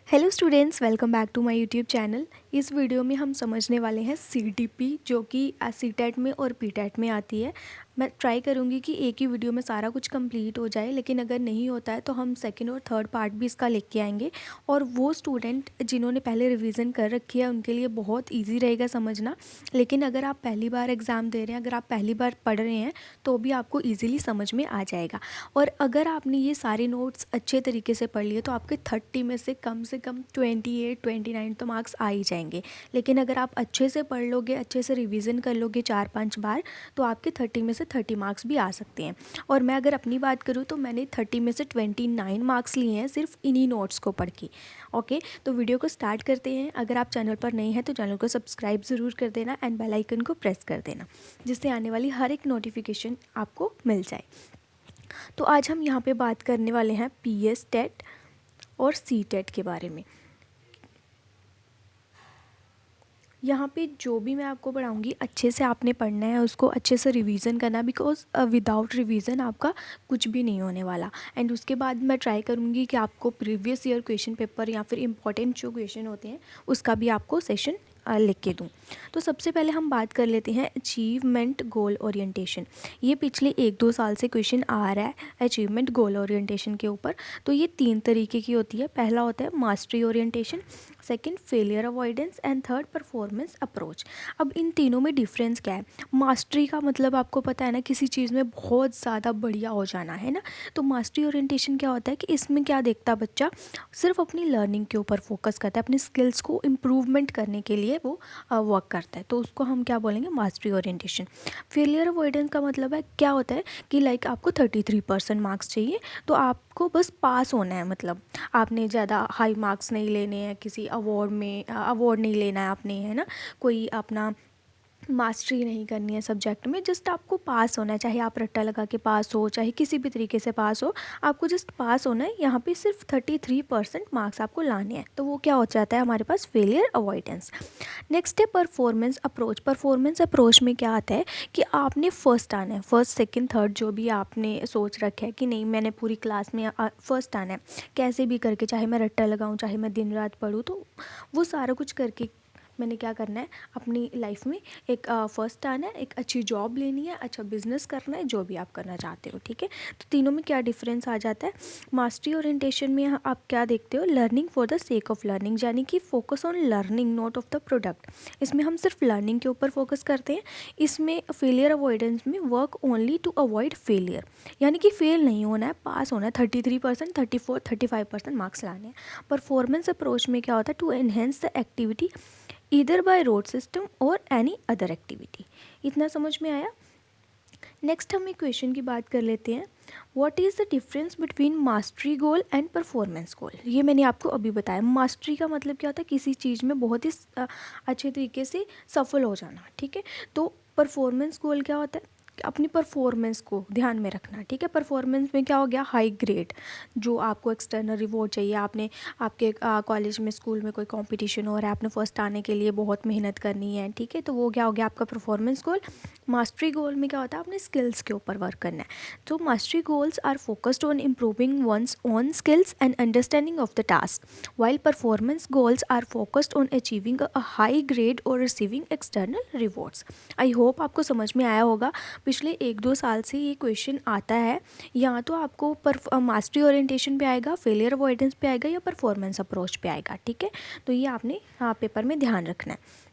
Hello students, welcome back to my YouTube channel. इस video में हम समझने वाले हैं सीटीपी, जो कि सीटेट में और पीटेट में आती है। मैं ट्राई करूंगी कि एक ही वीडियो में सारा कुछ कंप्लीट हो जाए, लेकिन अगर नहीं होता है तो हम सेकंड और थर्ड पार्ट भी इसका लेके आएंगे। और वो स्टूडेंट जिन्होंने पहले रिवीजन कर रखी है उनके लिए बहुत ईजी रहेगा समझना। लेकिन अगर आप पहली बार एग्ज़ाम दे रहे हैं, अगर आप पहली बार पढ़ रहे हैं तो भी आपको ईजिली समझ में आ जाएगा। और अगर आपने ये सारे नोट्स अच्छे तरीके से पढ़ लिए तो आपके 30 में से कम 28 29 तो मार्क्स आ ही जाएंगे। लेकिन अगर आप अच्छे से पढ़ लोगे, अच्छे से रिवीजन कर लोगे 4-5 बार, तो आपके 30 में से 30 मार्क्स भी आ सकते हैं। और मैं अगर अपनी बात करूँ तो मैंने 30 में से 29 मार्क्स लिए हैं सिर्फ इन्हीं नोट्स को पढ़ के। ओके, तो वीडियो को स्टार्ट करते हैं। अगर आप चैनल पर नए हैं तो चैनल को सब्सक्राइब ज़रूर कर देना एंड बेल आइकन को प्रेस कर देना, जिससे आने वाली हर एक नोटिफिकेशन आपको मिल जाए। तो आज हम यहाँ पे बात करने वाले हैं पीएस टेट और सी टेट के बारे में। यहाँ पे जो भी मैं आपको पढ़ाऊँगी अच्छे से आपने पढ़ना है, उसको अच्छे से रिवीजन करना, बिकॉज विदाउट रिवीजन आपका कुछ भी नहीं होने वाला। एंड उसके बाद मैं ट्राई करूँगी कि आपको प्रीवियस ईयर क्वेश्चन पेपर या फिर इंपॉर्टेंट जो क्वेश्चन होते हैं उसका भी आपको सेशन लिख के दूँ। तो सबसे पहले हम बात कर लेते हैं अचीवमेंट गोल ओरिएंटेशन। ये पिछले 1-2 साल से क्वेश्चन आ रहा है अचीवमेंट गोल ओरिएंटेशन के ऊपर। तो ये 3 तरीके की होती है। पहला होता है mastery orientation, second failure avoidance and third performance approach. अब इन तीनों में डिफरेंस क्या है? मास्टरी का मतलब आपको पता है ना, किसी चीज़ में बहुत ज़्यादा बढ़िया हो जाना है ना। तो मास्टरी ओरिएंटेशन क्या होता है कि इसमें क्या देखता है बच्चा, सिर्फ अपनी लर्निंग के ऊपर फोकस करता है, अपनी स्किल्स को इम्प्रूवमेंट करने के लिए वो वर्क करता है। तो उसको हम क्या बोलेंगे? Mastery orientation. फेलियर अवॉइडेंस का मतलब है क्या होता है कि लाइक आपको 33% मार्क्स चाहिए, तो आपको बस पास होना है। मतलब आपने ज़्यादा हाई मार्क्स नहीं लेने हैं, किसी अवार्ड नहीं लेना है आपने, है ना, कोई अपना मास्टरी नहीं करनी है सब्जेक्ट में, जस्ट आपको पास होना है। चाहे आप रट्टा लगा के पास हो, चाहे किसी भी तरीके से पास हो, आपको जस्ट पास होना है। यहाँ पे सिर्फ 33% मार्क्स आपको लाने हैं। तो वो क्या हो जाता है हमारे पास? Failure avoidance. नेक्स्ट है परफॉर्मेंस अप्रोच। परफॉर्मेंस अप्रोच में क्या आता है कि आपने फर्स्ट आना है, फर्स्ट सेकंड थर्ड जो भी आपने सोच रखा है कि नहीं मैंने पूरी क्लास में फर्स्ट आना है, कैसे भी करके, चाहे मैं रट्टा लगाऊं, चाहे मैं दिन रात पढूं, तो वो सारा कुछ करके मैंने क्या करना है अपनी लाइफ में, एक फर्स्ट आना है, एक अच्छी जॉब लेनी है, अच्छा बिजनेस करना है, जो भी आप करना चाहते हो। ठीक है, तो तीनों में क्या डिफरेंस आ जाता है? मास्टरी ओरिएंटेशन में आप क्या देखते हो? Learning for the sake of learning, यानी कि focus on learning not of the product. इसमें हम सिर्फ लर्निंग के ऊपर फोकस करते हैं। इसमें फेलियर अवॉइडेंस में work only to avoid failure, यानी कि फेल नहीं होना है, पास होना है। 33%, 34, 35% मार्क्स लाने हैं। परफॉर्मेंस अप्रोच में क्या होता है? To enhance the activity either by road system और एनी अदर एक्टिविटी। इतना समझ में आया? नेक्स्ट हम एक क्वेश्चन की बात कर लेते हैं। What is the difference between mastery goal and performance goal? ये मैंने आपको अभी बताया। मास्टरी का मतलब क्या होता है? किसी चीज़ में बहुत ही अच्छे तरीके से सफल हो जाना। ठीक है, तो परफॉर्मेंस गोल क्या होता है? अपनी परफॉर्मेंस को ध्यान में रखना। ठीक है, परफॉर्मेंस में क्या हो गया? हाई ग्रेड, जो आपको एक्सटर्नल रिवॉर्ड चाहिए। आपने आपके कॉलेज में, स्कूल में कोई कंपटीशन हो रहा है, आपने फर्स्ट आने के लिए बहुत मेहनत करनी है। ठीक है, तो वो क्या हो गया आपका परफॉर्मेंस गोल। मास्टरी गोल में क्या होता है? अपने स्किल्स के ऊपर वर्क करना है। तो mastery goals are focused on improving one's own skills and understanding of the task, while performance goals are focused on achieving a high grade और receiving external rewards. I hope आपको समझ में आया होगा। पिछले 1-2 साल से ये क्वेश्चन आता है। या तो आपको मास्टरी ओरिएंटेशन पे आएगा, फेलियर अवॉइडेंस पे आएगा, या परफॉर्मेंस अप्रोच पे आएगा। ठीक है, तो ये आपने पेपर में ध्यान रखना है।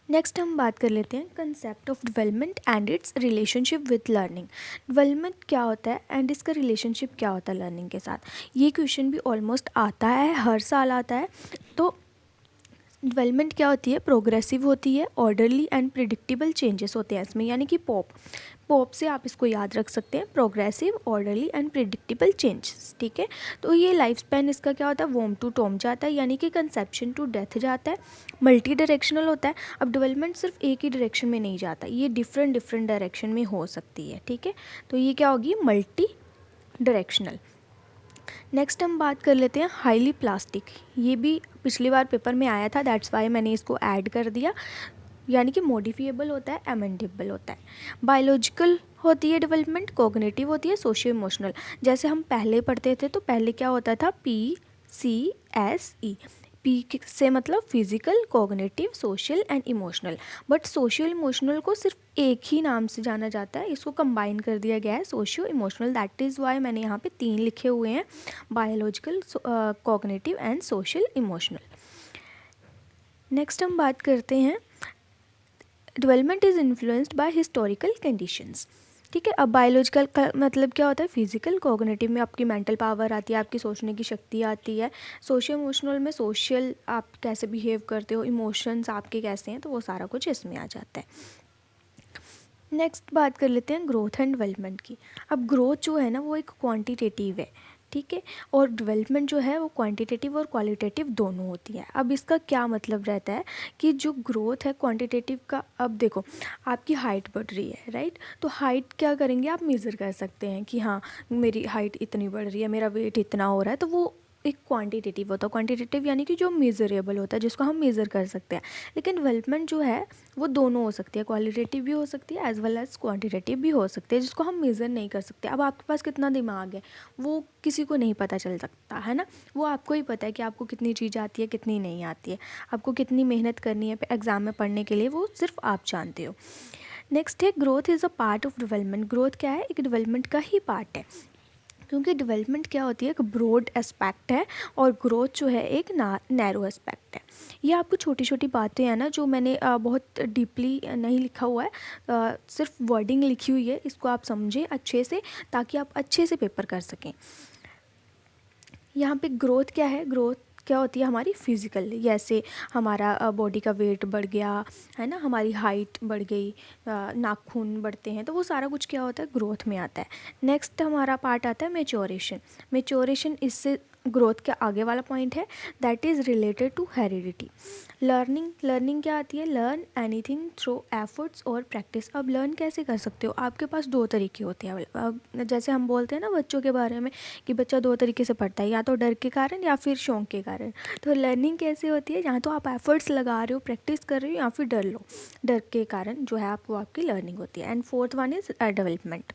नेक्स्ट हम बात कर लेते हैं concept of development and it's relationship with learning. Development क्या होता है एंड इसका रिलेशनशिप क्या होता है लर्निंग के साथ? ये क्वेश्चन भी ऑलमोस्ट आता है, हर साल आता है। तो डेवलपमेंट क्या होती है? प्रोग्रेसिव होती है, ऑर्डरली एंड प्रिडिक्टेबल चेंजेस होते हैं इसमें, यानी कि पॉप से आप इसको याद रख सकते हैं। Progressive, orderly and predictable changes. ठीक है, तो ये लाइफ स्पैन इसका क्या होता है? वॉर्म टू टॉम जाता है, यानी कि कंसेप्शन टू डेथ जाता है। मल्टी डायरेक्शनल होता है। अब डेवलपमेंट सिर्फ एक ही डायरेक्शन में नहीं जाता, ये डिफरेंट डिफरेंट डायरेक्शन में हो सकती है। ठीक है, तो ये क्या होगी? Multi directional. नेक्स्ट हम बात कर लेते हैं हाईली प्लास्टिक। ये भी पिछली बार पेपर में आया था, दैट्स वाई मैंने इसको ऐड कर दिया। यानी कि मॉडिफिएबल होता है, अमेंडेबल होता है। बायोलॉजिकल होती है डेवलपमेंट, कोग्निटिव होती है, सोशियो इमोशनल। जैसे हम पहले पढ़ते थे तो पहले क्या होता था? CSE। पी से मतलब physical, cognitive, social and emotional. But socio emotional को सिर्फ एक ही नाम से जाना जाता है, इसको कंबाइन कर दिया गया है socio emotional. That is why मैंने यहाँ पे 3 लिखे हुए हैं, biological, cognitive and social emotional. Next हम बात करते हैं development is influenced by historical conditions. ठीक है, अब बायोलॉजिकल का मतलब क्या होता है, फिजिकल, कॉग्निटिव में आपकी मेंटल पावर आती है, आपकी सोचने की शक्ति आती है, सोशल इमोशनल में सोशल आप कैसे बिहेव करते हो, इमोशंस आपके कैसे हैं, तो वो सारा कुछ इसमें आ जाता है। नेक्स्ट बात कर लेते हैं ग्रोथ एंड डेवलपमेंट की। अब ग्रोथ जो है ना वो एक क्वांटिटेटिव है, ठीक है, और डेवलपमेंट जो है वो क्वांटिटेटिव और क्वालिटेटिव दोनों होती है। अब इसका क्या मतलब रहता है कि जो ग्रोथ है क्वांटिटेटिव का, अब देखो आपकी हाइट बढ़ रही है, राइट, तो हाइट क्या करेंगे आप मेज़र कर सकते हैं कि हाँ मेरी हाइट इतनी बढ़ रही है, मेरा वेट इतना हो रहा है, तो वो एक क्वांटिटेटिव होता है। क्वांटिटेटिव यानी कि जो मेज़रेबल होता है, जिसको हम मेज़र कर सकते हैं। लेकिन डेवलपमेंट जो है वो दोनों हो सकती है, क्वालिटेटिव भी हो सकती है एज वेल एज क्वांटिटेटिव भी हो सकती है, जिसको हम मेज़र नहीं कर सकते। अब आपके पास कितना दिमाग है वो किसी को नहीं पता चल सकता है ना, वो आपको ही पता है कि आपको कितनी चीज़ आती है कितनी नहीं आती है, आपको कितनी मेहनत करनी है एग्ज़ाम में पढ़ने के लिए, वो सिर्फ आप जानते हो। नेक्स्ट है growth is a part of development. Growth क्या है, एक डेवलपमेंट का ही पार्ट है, क्योंकि डेवलपमेंट क्या होती है, एक ब्रॉड एस्पेक्ट है और ग्रोथ जो है एक नैरो एस्पेक्ट है। ये आपको छोटी छोटी बातें हैं ना जो मैंने बहुत डीपली नहीं लिखा हुआ है, सिर्फ वर्डिंग लिखी हुई है, इसको आप समझें अच्छे से ताकि आप अच्छे से पेपर कर सकें। यहाँ पे ग्रोथ क्या है, ग्रोथ क्या होती है हमारी फिज़िकल, जैसे हमारा बॉडी का वेट बढ़ गया है ना, हमारी हाइट बढ़ गई, नाखून बढ़ते हैं, तो वो सारा कुछ क्या होता है ग्रोथ में आता है। नेक्स्ट हमारा पार्ट आता है मेच्योरेशन। मेच्योरेशन इससे ग्रोथ के आगे वाला पॉइंट है, that is related to heredity. Learning, learning क्या आती है, लर्न एनीथिंग थ्रू एफर्ट्स और प्रैक्टिस। अब लर्न कैसे कर सकते हो, आपके पास 2 तरीके होते हैं। अब जैसे हम बोलते हैं ना बच्चों के बारे में कि बच्चा 2 तरीके से पढ़ता है, या तो डर के कारण या फिर शौक के कारण। तो लर्निंग कैसे होती है, जहाँ तो आप एफर्ट्स लगा रहे हो, प्रैक्टिस कर रहे हो, या फिर डर के कारण जो है आपको आपकी लर्निंग होती है। And fourth one is development.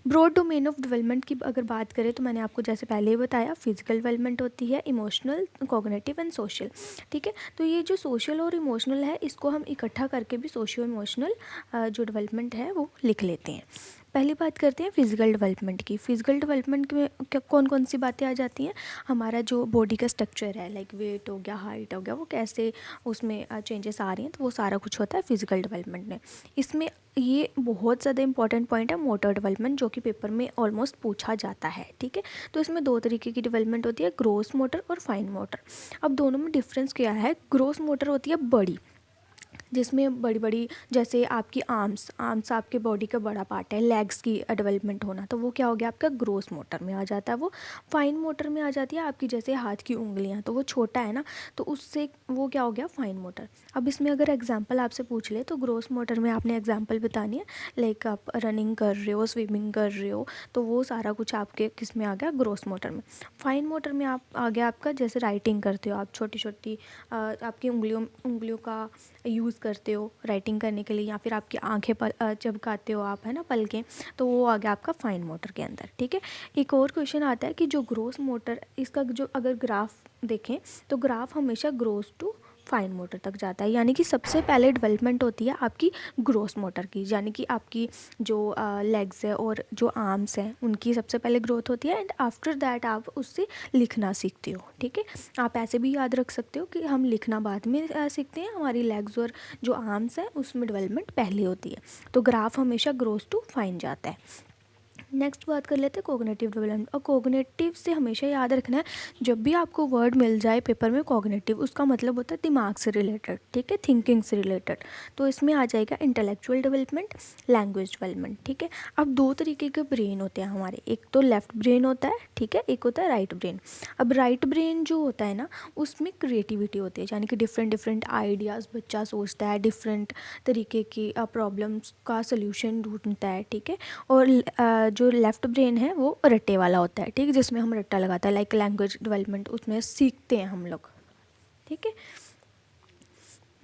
Broad domain of development की अगर बात करें तो मैंने आपको जैसे पहले ही बताया, फिजिकल डेवलपमेंट होती है, इमोशनल, कॉग्निटिव एंड सोशल। ठीक है, तो ये जो सोशल और इमोशनल है इसको हम इकट्ठा करके भी सोशियो इमोशनल जो डेवलपमेंट है वो लिख लेते हैं। पहली बात करते हैं फिजिकल डेवलपमेंट की। फिजिकल डेवलपमेंट में कौन कौन सी बातें आ जाती हैं, हमारा जो बॉडी का स्ट्रक्चर है, लाइक वेट हो गया, हाइट हो गया, वो कैसे उसमें चेंजेस आ रही हैं, तो वो सारा कुछ होता है फिजिकल डेवलपमेंट में। इसमें ये बहुत ज़्यादा इंपॉर्टेंट पॉइंट है मोटर डेवलपमेंट, जो कि पेपर में ऑलमोस्ट पूछा जाता है। ठीक है, तो इसमें 2 तरीके की डेवलपमेंट होती है, ग्रोस मोटर और फाइन मोटर। अब दोनों में डिफरेंस क्या है, ग्रोस मोटर होती है बड़ी, जिसमें बड़ी बड़ी, जैसे आपकी आर्म्स, आर्म्स आपके बॉडी का बड़ा पार्ट है, लेग्स की डेवलपमेंट होना, तो वो क्या हो गया आपका ग्रोस मोटर में आ जाता है। वो फाइन मोटर में आ जाती है आपकी, जैसे हाथ की उंगलियां, तो वो छोटा है ना, तो उससे वो क्या हो गया फाइन मोटर। अब इसमें अगर एग्जांपल आपसे पूछ ले तो ग्रोस मोटर में आपने एग्जांपल बतानी है, लाइक आप रनिंग कर रहे हो, स्विमिंग कर रहे हो, तो वो सारा कुछ आपके किस में आ गया, ग्रोस मोटर में। फाइन मोटर में आप आ गया आपका, जैसे राइटिंग करते हो आप, छोटी छोटी आपकी उंगलियों का यूज़ करते हो राइटिंग करने के लिए, या फिर आपकी आंखें चमकाते हो आप, है ना, पलकें, तो वो आ गया आपका फाइन मोटर के अंदर। ठीक है, एक और क्वेश्चन आता है कि जो ग्रोस मोटर, इसका जो अगर ग्राफ देखें तो ग्राफ हमेशा ग्रोस टू फाइन मोटर तक जाता है, यानी कि सबसे पहले डेवलपमेंट होती है आपकी ग्रोस मोटर की, यानी कि आपकी जो लेग्स है और जो आर्म्स हैं उनकी सबसे पहले ग्रोथ होती है, एंड आफ्टर दैट आप उससे लिखना सीखते हो। ठीक है, आप ऐसे भी याद रख सकते हो कि हम लिखना बाद में सीखते हैं, हमारी लेग्स और जो आर्म्स हैं उसमें डेवलपमेंट पहले होती है। तो ग्राफ हमेशा ग्रोस टू फाइन जाता है। नेक्स्ट बात कर लेते हैं कोग्निटिव डेवलपमेंट। और कोग्निटिव से हमेशा याद रखना है, जब भी आपको वर्ड मिल जाए पेपर में कोग्निटिव, उसका मतलब होता है दिमाग से रिलेटेड, ठीक है, थिंकिंग से रिलेटेड। तो इसमें आ जाएगा इंटेलेक्चुअल डेवलपमेंट, लैंग्वेज डेवलपमेंट। ठीक है, अब 2 तरीके के ब्रेन होते हैं हमारे, एक तो लेफ्ट ब्रेन होता है, ठीक है, एक होता है राइट ब्रेन। अब राइट ब्रेन जो होता है ना, उसमें क्रिएटिविटी होती है, यानी कि डिफरेंट डिफरेंट आइडियाज़ बच्चा सोचता है, डिफरेंट तरीके की प्रॉब्लम्स का सोल्यूशन ढूंढता है। ठीक है, और जो लेफ़्ट ब्रेन है वो रट्टे वाला होता है, ठीक है, जिसमें हम रट्टा लगाता है, लाइक लैंग्वेज डेवलपमेंट, उसमें सीखते हैं हम लोग। ठीक है,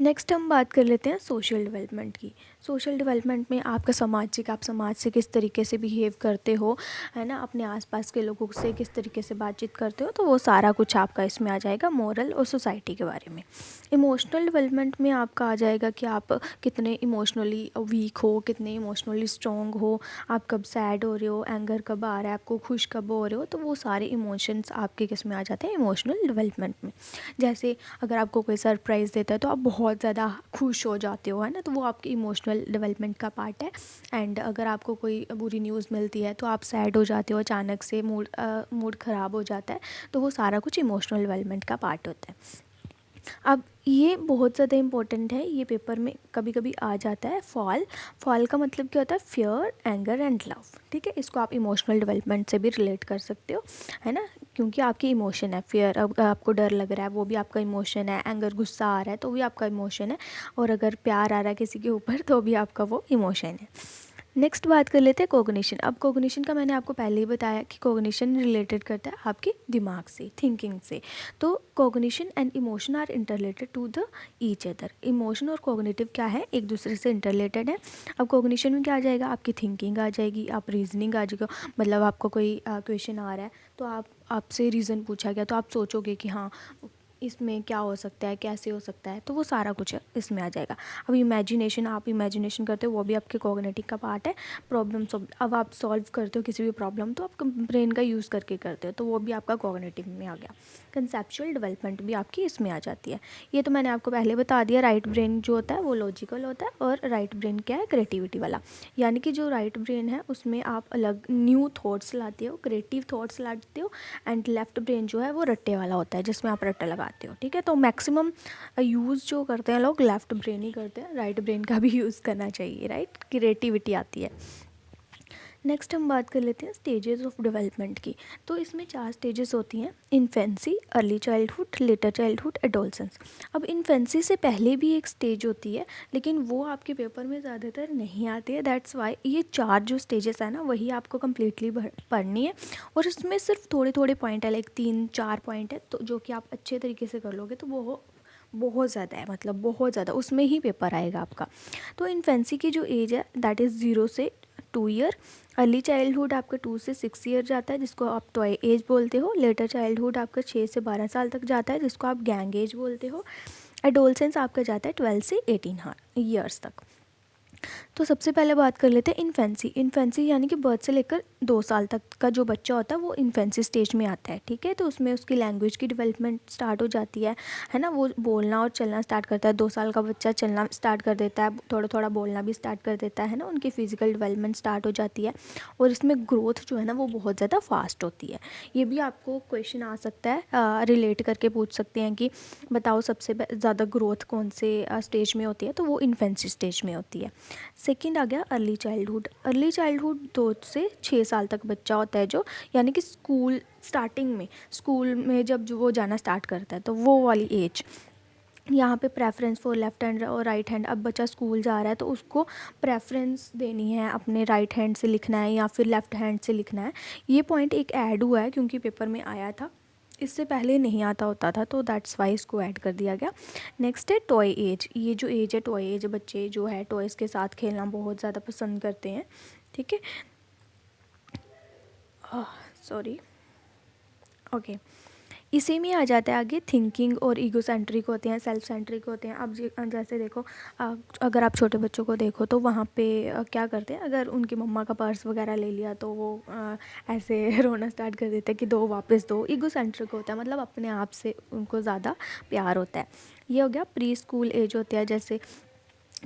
नेक्स्ट हम बात कर लेते हैं सोशल डेवलपमेंट की। सोशल डेवलपमेंट में आपका सामाजिक, आप समाज से किस तरीके से बिहेव करते हो, है ना, अपने आसपास के लोगों से किस तरीके से बातचीत करते हो, तो वो सारा कुछ आपका इसमें आ जाएगा, मोरल और सोसाइटी के बारे में। इमोशनल डेवलपमेंट में आपका आ जाएगा कि आप कितने इमोशनली वीक हो, कितने इमोशनली स्ट्रॉन्ग हो, आप कब सैड हो रहे हो, एंगर कब आ रहा है आपको, खुश कब हो रहे हो, तो वो सारे इमोशंस आपके किस में आ जाते हैं, इमोशनल डेवलपमेंट में। जैसे अगर आपको कोई सरप्राइज़ देता है तो आप बहुत ज़्यादा खुश हो जाते हो, है ना, तो वो आपकी इमोशनल डेवलपमेंट का पार्ट है। एंड अगर आपको कोई बुरी न्यूज़ मिलती है तो आप सैड हो जाते हो, अचानक से मूड ख़राब हो जाता है, तो वो सारा कुछ इमोशनल डेवलपमेंट का पार्ट होता है। अब ये बहुत ज़्यादा इम्पोर्टेंट है, ये पेपर में कभी कभी आ जाता है। फॉल का मतलब क्या होता है, फियर, एंगर एंड लव, ठीक है। इसको आप इमोशनल डेवलपमेंट से भी रिलेट कर सकते हो, है ना, क्योंकि आपकी इमोशन है। फियर, अब आपको डर लग रहा है, वो भी आपका इमोशन है। एंगर, गुस्सा आ रहा है, तो भी आपका इमोशन है। और अगर प्यार आ रहा है किसी के ऊपर, तो भी आपका वो इमोशन है। नेक्स्ट बात कर लेते हैं कोग्निशन। अब कोग्निशन का मैंने आपको पहले ही बताया कि कोग्निशन रिलेटेड करता है आपके दिमाग से, थिंकिंग से। तो cognition and emotion are interrelated to the each other. Emotion और कोग्निटिव क्या है, एक दूसरे से इंटरलेटेड है। अब कोग्निशन में क्या आ जाएगा, आपकी थिंकिंग आ जाएगी, आप रीजनिंग आ जाएगा। मतलब आपको कोई क्वेश्चन आ रहा है, तो आपसे रीज़न पूछा गया, तो आप सोचोगे कि हाँ इसमें क्या हो सकता है, कैसे हो सकता है, तो वो सारा कुछ इसमें आ जाएगा। अब इमेजिनेशन, आप इमेजिनेशन करते हो, वो भी आपके कॉग्निटिव का पार्ट है। प्रॉब्लम सॉल्व, अब आप सॉल्व करते हो किसी भी प्रॉब्लम, तो आप ब्रेन का यूज़ करके करते हो, तो वो भी आपका कॉग्निटिव में आ गया। कंसेप्चुअल डेवलपमेंट भी आपकी इसमें आ जाती है। ये तो मैंने आपको पहले बता दिया। राइट ब्रेन जो होता है वो लॉजिकल होता है, और राइट ब्रेन क्या है, क्रिएटिविटी वाला। यानी कि जो राइट ब्रेन है उसमें आप अलग न्यू थॉट्स लाते हो, क्रिएटिव थॉट्स लाते हो। एंड लेफ्ट ब्रेन जो है वो रट्टे वाला होता है, जिसमें आप रट्टा लगाते हो, ठीक है। तो मैक्सिमम यूज़ जो करते हैं लोग लेफ्ट ब्रेन ही करते हैं, राइट ब्रेन का भी यूज़ करना चाहिए, राइट, क्रिएटिविटी आती है। नेक्स्ट हम बात कर लेते हैं स्टेजेस ऑफ डेवलपमेंट की। तो इसमें 4 स्टेजेस होती हैं, infancy, early childhood, letter childhood, adolescence. अब इन्फेंसी से पहले भी एक स्टेज होती है, लेकिन वो आपके पेपर में ज़्यादातर नहीं आती है। दैट्स वाई ये 4 जो स्टेजेस है ना, वही आपको कम्प्लीटली पढ़नी है। और इसमें सिर्फ थोड़े थोड़े पॉइंट है, लाइक 3-4 पॉइंट है, तो जो कि आप अच्छे तरीके से कर लोगे तो वो बहुत ज़्यादा है, मतलब बहुत ज़्यादा, उसमें ही पेपर आएगा आपका। तो इन्फेंसी की जो एज है दैट इज़ 0 से 2 ईयर। अर्ली चाइल्डहुड आपका 2 से 6 ईयर जाता है, जिसको आप टॉय एज बोलते हो। लेटर चाइल्डहुड आपका 6 से 12 साल तक जाता है, जिसको आप गैंग एज बोलते हो। एडोलसेंस आपका जाता है 12 से 18 ईयर्स तक। तो सबसे पहले बात कर लेते हैं इन्फेंसी। इन्फेंसी यानी कि बर्थ से लेकर 2 साल तक का जो बच्चा होता है वो इन्फेंसी स्टेज में आता है, ठीक है। तो उसमें उसकी लैंग्वेज की डेवलपमेंट स्टार्ट हो जाती है ना, वो बोलना और चलना स्टार्ट करता है। 2 साल का बच्चा चलना स्टार्ट कर देता है, थोड़ा थोड़ा बोलना भी स्टार्ट कर देता है ना, उनकी फिजिकल डेवलपमेंट स्टार्ट हो जाती है। और इसमें ग्रोथ जो है ना वो बहुत ज़्यादा फास्ट होती है। ये भी आपको क्वेश्चन आ सकता है, रिलेट करके पूछ सकते हैं कि बताओ सबसे ज़्यादा ग्रोथ कौन से स्टेज में होती है, तो वो इन्फेंसी स्टेज में होती है। सेकंड आ गया अर्ली चाइल्डहुड। अर्ली चाइल्डहुड 2 से 6 साल तक बच्चा होता है जो, यानी कि स्कूल स्टार्टिंग में, स्कूल में जब जो वो जाना स्टार्ट करता है, तो वो वाली एज। यहाँ पे प्रेफरेंस फॉर लेफ्ट हैंड और राइट हैंड। अब बच्चा स्कूल जा रहा है तो उसको प्रेफरेंस देनी है, अपने राइट हैंड से लिखना है या फिर लेफ्ट हैंड से लिखना है। ये पॉइंट एक ऐड हुआ है क्योंकि पेपर में आया था, इससे पहले नहीं आता होता था, तो दैट्स वाई इसको ऐड कर दिया गया। नेक्स्ट है टॉय एज। ये जो एज है टॉय एज, बच्चे जो है टॉयज़ के साथ खेलना बहुत ज़्यादा पसंद करते हैं, ठीक है। Sorry, okay. इसी में आ जाता है आगे थिंकिंग, और ईगो सेंट्रिक होते हैं, सेल्फ सेंट्रिक होते हैं। अब जैसे देखो, अगर आप छोटे बच्चों को देखो तो वहाँ पे क्या करते हैं, अगर उनकी मम्मा का पर्स वगैरह ले लिया तो वो ऐसे रोना स्टार्ट कर देते हैं कि दो, वापस दो। ईगो सेंट्रिक होता है, मतलब अपने आप से उनको ज़्यादा प्यार होता है। ये हो गया प्री स्कूल एज होता है, जैसे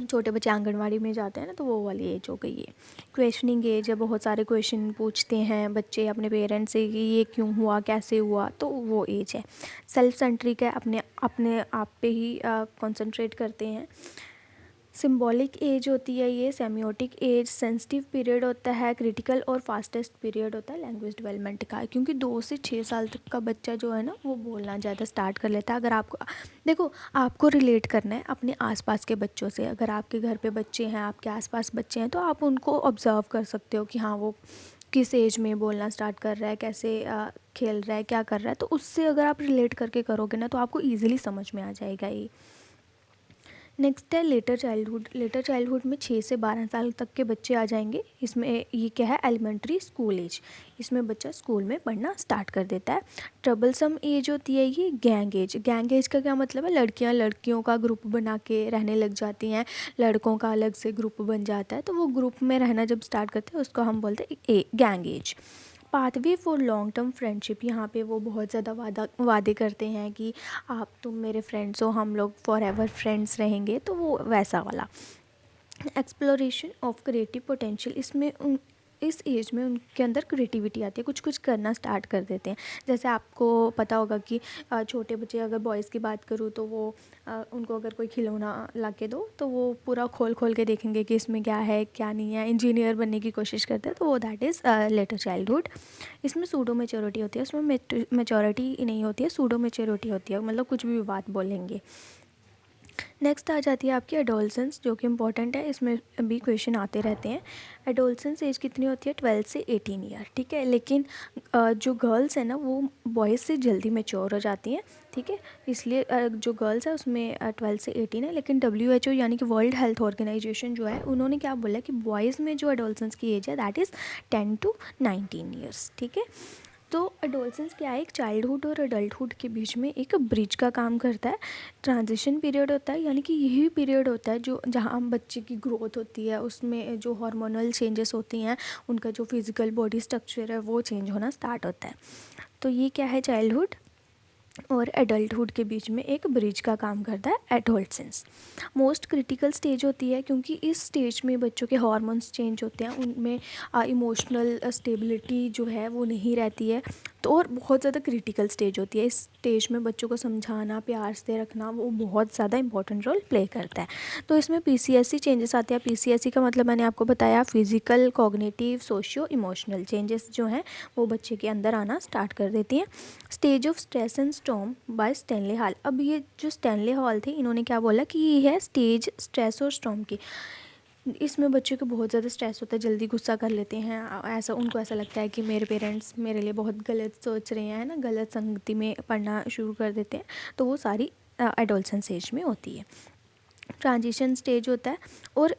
छोटे बच्चे आंगनवाड़ी में जाते हैं ना, तो वो वाली एज हो गई है। क्वेश्चनिंग एज है, बहुत सारे क्वेश्चन पूछते हैं बच्चे अपने पेरेंट्स से कि ये क्यों हुआ, कैसे हुआ, तो वो एज है। सेल्फ सेंट्रिक है, अपने अपने आप पे ही कंसंट्रेट करते हैं। सिंबॉलिक एज होती है ये। सेमियोटिक एज सेंसिटिव पीरियड होता है। क्रिटिकल और फास्टेस्ट पीरियड होता है लैंग्वेज डेवलपमेंट का, क्योंकि 2 से 6 साल तक का बच्चा जो है ना वो बोलना ज़्यादा स्टार्ट कर लेता है। अगर आपको देखो, आपको रिलेट करना है अपने आसपास के बच्चों से। अगर आपके घर पे बच्चे हैं, आपके आसपास बच्चे हैं, तो आप उनको ऑब्ज़र्व कर सकते हो कि हाँ वो किस एज में बोलना स्टार्ट कर रहा है, कैसे खेल रहा है, क्या कर रहा है। तो उससे अगर आप रिलेट करके करोगे ना तो आपको ईजिली समझ में आ जाएगा ये। नेक्स्ट है लेटर चाइल्डहुड। लेटर चाइल्डहुड में 6 से 12 साल तक के बच्चे आ जाएंगे। इसमें ये क्या है, एलिमेंट्री स्कूल एज। इसमें बच्चा स्कूल में पढ़ना स्टार्ट कर देता है। ट्रबलसम एज होती है ये गैंग एज। गैंग एज का क्या मतलब है, लड़कियां लड़कियों का ग्रुप बना के रहने लग जाती हैं, लड़कों का अलग से ग्रुप बन जाता है, तो वो ग्रुप में रहना जब स्टार्ट करते हैं उसको हम बोलते हैं gang as. Pathway for long term friendship, यहाँ पे वो बहुत ज़्यादा वादे करते हैं कि आप तुम मेरे फ्रेंड्स हो, हम लोग फॉर एवर फ्रेंड्स रहेंगे, तो वो वैसा वाला। एक्सप्लोरेशन ऑफ क्रिएटिव पोटेंशियल, इसमें इस एज में उनके अंदर क्रिएटिविटी आती है, कुछ कुछ करना स्टार्ट कर देते हैं। जैसे आपको पता होगा कि छोटे बच्चे, अगर बॉयज़ की बात करूँ तो वो उनको अगर कोई खिलौना ला के दो तो वो पूरा खोल खोल के देखेंगे कि इसमें क्या है क्या नहीं है, इंजीनियर बनने की कोशिश करते हैं, तो वो दैट इज़ लेटर चाइल्डहुड। इसमें सूडो मेच्योरिटी होती है, उसमें मेच्योरिटी नहीं होती है, सूडो मेच्योरिटी होती है, मतलब कुछ भी बात बोलेंगे। नेक्स्ट आ जाती है आपकी एडोलसेंस, जो कि इम्पॉर्टेंट है, इसमें भी क्वेश्चन आते रहते हैं। एडोलसेंस एज कितनी होती है, 12 से 18 ईयर, ठीक है। लेकिन जो गर्ल्स है ना वो बॉयज़ से जल्दी मैच्योर हो जाती हैं, ठीक है। इसलिए जो गर्ल्स है उसमें 12 से 18 है। लेकिन WHO यानी कि वर्ल्ड हेल्थ ऑर्गेनाइजेशन जो है, उन्होंने क्या बोला कि बॉयज़ में जो एडोलसेंस की एज है दैट इज़ 10 to 19 ईयर्स, ठीक है। तो एडोलसेंस क्या है, एक चाइल्डहुड और अडल्टहुड के बीच में एक ब्रिज का काम करता है। ट्रांजिशन पीरियड होता है, यानी कि यही पीरियड होता है जो जहाँ बच्चे की ग्रोथ होती है, उसमें जो हार्मोनल चेंजेस होती हैं, उनका जो फिज़िकल बॉडी स्ट्रक्चर है वो चेंज होना स्टार्ट होता है। तो ये क्या है, चाइल्डहुड और एडल्टहुड के बीच में एक ब्रिज का काम करता है एडोलसेंस। मोस्ट क्रिटिकल स्टेज होती है, क्योंकि इस स्टेज में बच्चों के हार्मोन्स चेंज होते हैं, उनमें इमोशनल स्टेबिलिटी जो है वो नहीं रहती है, तो और बहुत ज़्यादा क्रिटिकल स्टेज होती है। इस स्टेज में बच्चों को समझाना, प्यार से रखना, वो बहुत ज़्यादा इंपॉर्टेंट रोल प्ले करता है। तो इसमें PCSC चेंजेस आते हैं। PCSC का मतलब मैंने आपको बताया, physical, cognitive, socio emotional changes जो हैं वो बच्चे के अंदर आना स्टार्ट कर देती हैं। Stage of stress and storm by Stanley Hall. अब ये जो स्टैनले हॉल थे, इन्होंने क्या बोला कि ये है स्टेज स्ट्रेस और स्टॉर्म की। इसमें बच्चों को बहुत ज़्यादा स्ट्रेस होता है, जल्दी गुस्सा कर लेते हैं, ऐसा उनको ऐसा लगता है कि मेरे पेरेंट्स मेरे लिए बहुत गलत सोच रहे हैं, है ना, गलत संगति में पढ़ना शुरू कर देते हैं, तो वो सारी एडोलसेंस एज में होती है। ट्रांजिशन स्टेज होता है। और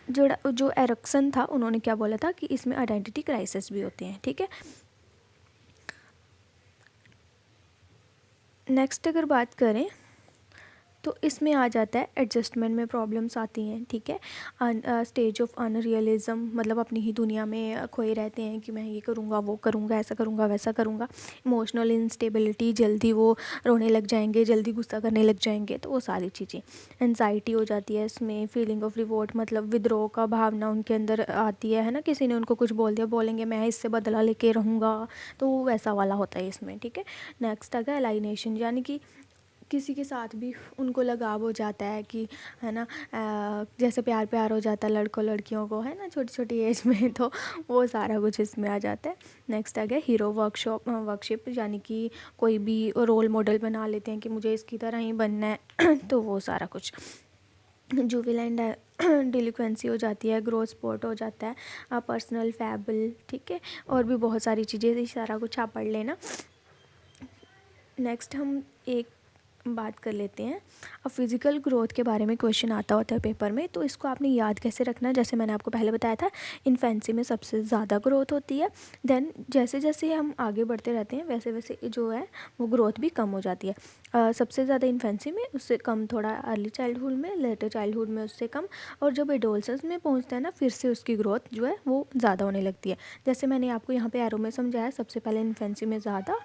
जो एरिक्सन था, उन्होंने क्या बोला था कि इसमें आइडेंटिटी क्राइसिस भी होते हैं, ठीक है। नेक्स्ट अगर बात करें तो इसमें आ जाता है एडजस्टमेंट में प्रॉब्लम्स आती हैं, ठीक है। स्टेज ऑफ अनरियलिज्म, मतलब अपनी ही दुनिया में खोए रहते हैं कि मैं ये करूँगा, वो करूँगा, ऐसा करूँगा, वैसा करूँगा। इमोशनल इंस्टेबिलिटी, जल्दी वो रोने लग जाएंगे, जल्दी गुस्सा करने लग जाएंगे, तो वो सारी चीज़ें। एनजाइटी हो जाती है इसमें। फीलिंग ऑफ रिवोल्ट, मतलब विद्रोह का भावना उनके अंदर आती है ना, किसी ने उनको कुछ बोल दिया, बोलेंगे मैं इससे बदला लेके रहूँगा, तो वो वैसा वाला होता है इसमें, ठीक है। नेक्स्ट आ गया एलाइनेशन, यानी कि किसी के साथ भी उनको लगाव हो जाता है कि, है ना, जैसे प्यार प्यार हो जाता है लड़कों लड़कियों को, है ना, छोटी छोटी एज में, तो वो सारा कुछ इसमें आ जाता है। नेक्स्ट आ गया हीरो वर्कशिप, यानी कि कोई भी रोल मॉडल बना लेते हैं कि मुझे इसकी तरह ही बनना है तो वो सारा कुछ। जुविलाइन डिलिक्वेंसी हो जाती है, ग्रोथ स्पॉट हो जाता है, पर्सनल फैबल, ठीक है, और भी बहुत सारी चीज़ें, इस सारा कुछ आप पढ़ लेना। नेक्स्ट हम एक बात कर लेते हैं। अब फिज़िकल ग्रोथ के बारे में क्वेश्चन आता होता है पेपर में, तो इसको आपने याद कैसे रखना है, जैसे मैंने आपको पहले बताया था, इन्फेंसी में सबसे ज़्यादा ग्रोथ होती है। देन जैसे जैसे हम आगे बढ़ते रहते हैं वैसे वैसे जो है वो ग्रोथ भी कम हो जाती है। सबसे ज़्यादा इन्फेंसी में, उससे कम थोड़ा अर्ली चाइल्डहुड में, लेटर चाइल्डहुड में उससे कम, और जब एडोलसेंस में पहुँचता है ना, फिर से उसकी ग्रोथ जो है वो ज़्यादा होने लगती है। जैसे मैंने आपको यहाँ पे एरो में समझाया, सबसे पहले इन्फेंसी में ज़्यादा,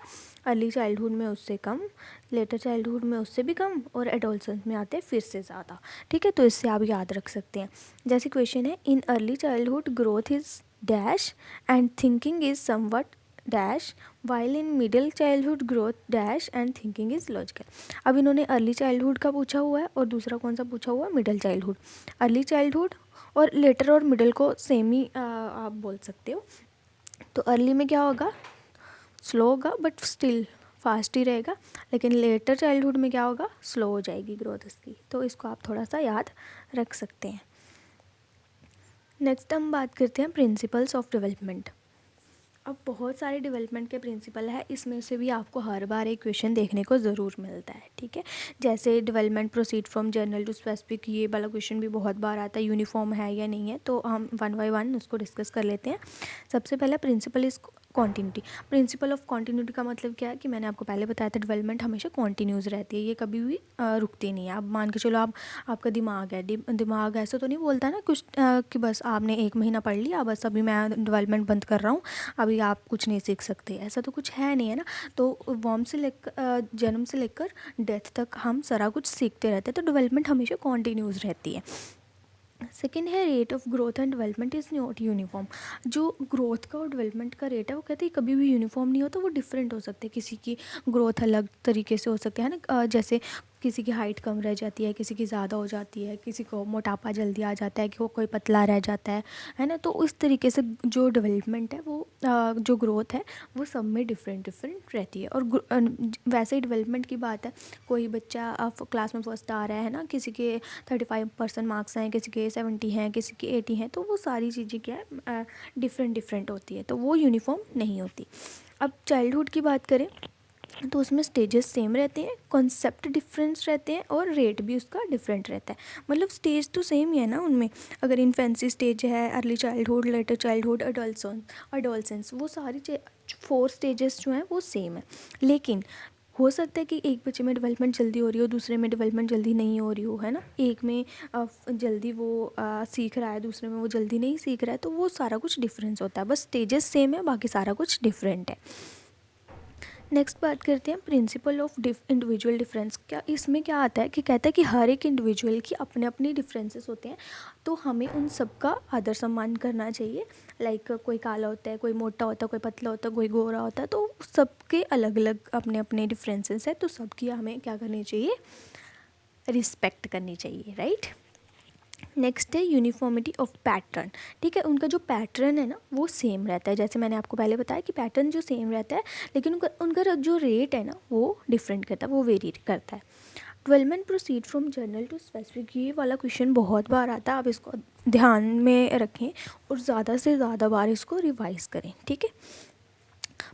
अर्ली चाइल्डहुड में उससे कम, लेटर चाइल्डहुड में उससे भी कम, और एडोलसेंस में आते हैं फिर से ज़्यादा, ठीक है। तो इससे आप याद रख सकते हैं। जैसे क्वेश्चन है, in early childhood growth is dash and thinking is somewhat dash, while in middle childhood growth dash and thinking is logical. अब इन्होंने अर्ली चाइल्डहुड का पूछा हुआ है और दूसरा कौन सा पूछा हुआ है, मिडिल चाइल्डहुड। अर्ली चाइल्डहुड और लेटर और मिडिल को सेम ही आप बोल सकते हो। तो अर्ली में क्या होगा, स्लो होगा, बट स्टिल फास्ट ही रहेगा। लेकिन लेटर चाइल्डहुड में क्या होगा, स्लो हो जाएगी ग्रोथ इसकी। तो इसको आप थोड़ा सा याद रख सकते हैं। नेक्स्ट हम बात करते हैं प्रिंसिपल्स ऑफ डेवलपमेंट। अब बहुत सारे डेवलपमेंट के प्रिंसिपल है, इसमें से भी आपको हर बार एक क्वेश्चन देखने को ज़रूर मिलता है, ठीक है। जैसे development proceed from general to specific, ये वाला क्वेश्चन भी बहुत बार आता है, यूनिफॉर्म है या नहीं है, तो हम वन बाय वन उसको डिस्कस कर लेते हैं। सबसे पहला principle is continuity. Principle of continuity का मतलब क्या है कि मैंने आपको पहले बताया था, डेवलपमेंट हमेशा कॉन्टीन्यूस रहती है, ये कभी भी रुकती नहीं है। अब मान के चलो, आप आपका दिमाग है, दिमाग ऐसा तो नहीं बोलता ना कुछ कि बस आपने 1 महीना पढ़ लिया, बस अभी मैं डेवलपमेंट बंद कर रहा हूँ, अभी आप कुछ नहीं सीख सकते, ऐसा तो कुछ है नहीं है ना। तो वॉर्म से लेकर जन्म से लेकर डेथ तक हम सारा कुछ सीखते रहते हैं, तो डेवलपमेंट हमेशा कॉन्टीन्यूस रहती है। सेकेंड है rate of growth and development is not uniform. जो ग्रोथ का और डेवलपमेंट का रेट है वो कहते हैं कभी भी यूनिफॉर्म नहीं होता, वो डिफरेंट हो सकते हैं। किसी की ग्रोथ अलग तरीके से हो सकती है ना, जैसे किसी की हाइट कम रह जाती है, किसी की ज़्यादा हो जाती है, किसी को मोटापा जल्दी आ जाता है, कि वो कोई पतला रह जाता है ना। तो उस तरीके से जो डेवलपमेंट है वो जो ग्रोथ है वो सब में डिफरेंट डिफरेंट रहती है। और वैसे ही डेवलपमेंट की बात है, कोई बच्चा क्लास में फर्स्ट आ रहा है ना, किसी के 35% मार्क्स हैं, किसी के 70 हैं, किसी के 80 हैं, तो वो सारी चीज़ें क्या है डिफरेंट डिफरेंट होती है, तो वो यूनिफॉर्म नहीं होती। अब चाइल्डहुड की बात करें तो उसमें स्टेजेस सेम रहते हैं, कॉन्सेप्ट डिफरेंस रहते हैं, और रेट भी उसका डिफरेंट रहता है। मतलब स्टेज तो सेम ही है ना उनमें, अगर इन्फेंसी स्टेज है, early childhood, letter childhood, adolescence, वो सारी 4 स्टेजेस जो हैं वो सेम है। लेकिन हो सकता है कि एक बच्चे में डेवलपमेंट जल्दी हो रही हो, दूसरे में डेवलपमेंट जल्दी नहीं हो रही हो, है ना। एक में जल्दी वो सीख रहा है, दूसरे में वो जल्दी नहीं सीख रहा है, तो वो सारा कुछ डिफरेंस होता है। बस स्टेजेस सेम है, बाकी सारा कुछ डिफरेंट है। नेक्स्ट बात करते हैं प्रिंसिपल ऑफ इंडिविजुअल डिफरेंस। क्या इसमें क्या आता है कि कहता है कि हर एक इंडिविजुअल की अपने अपने डिफरेंसेस होते हैं, तो हमें उन सब का आदर सम्मान करना चाहिए। लाइक कोई काला होता है, कोई मोटा होता है, कोई पतला होता है, कोई गोरा होता है, तो सबके अलग अलग अपने अपने डिफरेंसेस है, तो सबकी हमें क्या करनी चाहिए, रिस्पेक्ट करनी चाहिए, राइट। नेक्स्ट है यूनिफॉर्मिटी ऑफ पैटर्न। ठीक है, उनका जो पैटर्न है ना वो सेम रहता है, जैसे मैंने आपको पहले बताया कि पैटर्न जो सेम रहता है, लेकिन उनका जो रेट है ना वो डिफरेंट करता है, वो वेरी करता है। Development proceed from general to specific, ये वाला क्वेश्चन बहुत बार आता है, आप इसको ध्यान में रखें और ज़्यादा से ज़्यादा बार इसको रिवाइज करें, ठीक है।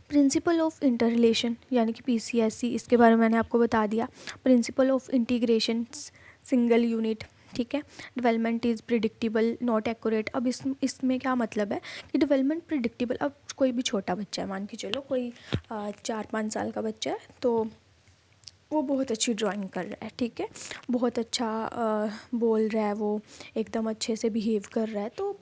प्रिंसिपल ऑफ इंटर रिलेशन यानी कि PCSC, इसके बारे में मैंने आपको बता दिया। Principle of integration, single unit, ठीक है। Development is predictable not accurate. अब इसमें क्या मतलब है कि डेवलपमेंट प्रिडिक्टेबल, अब कोई भी छोटा बच्चा है, मान के चलो कोई 4-5 साल का बच्चा है, तो वो बहुत अच्छी ड्राइंग कर रहा है, ठीक है, बहुत अच्छा बोल रहा है, वो एकदम अच्छे से बिहेव कर रहा है, तो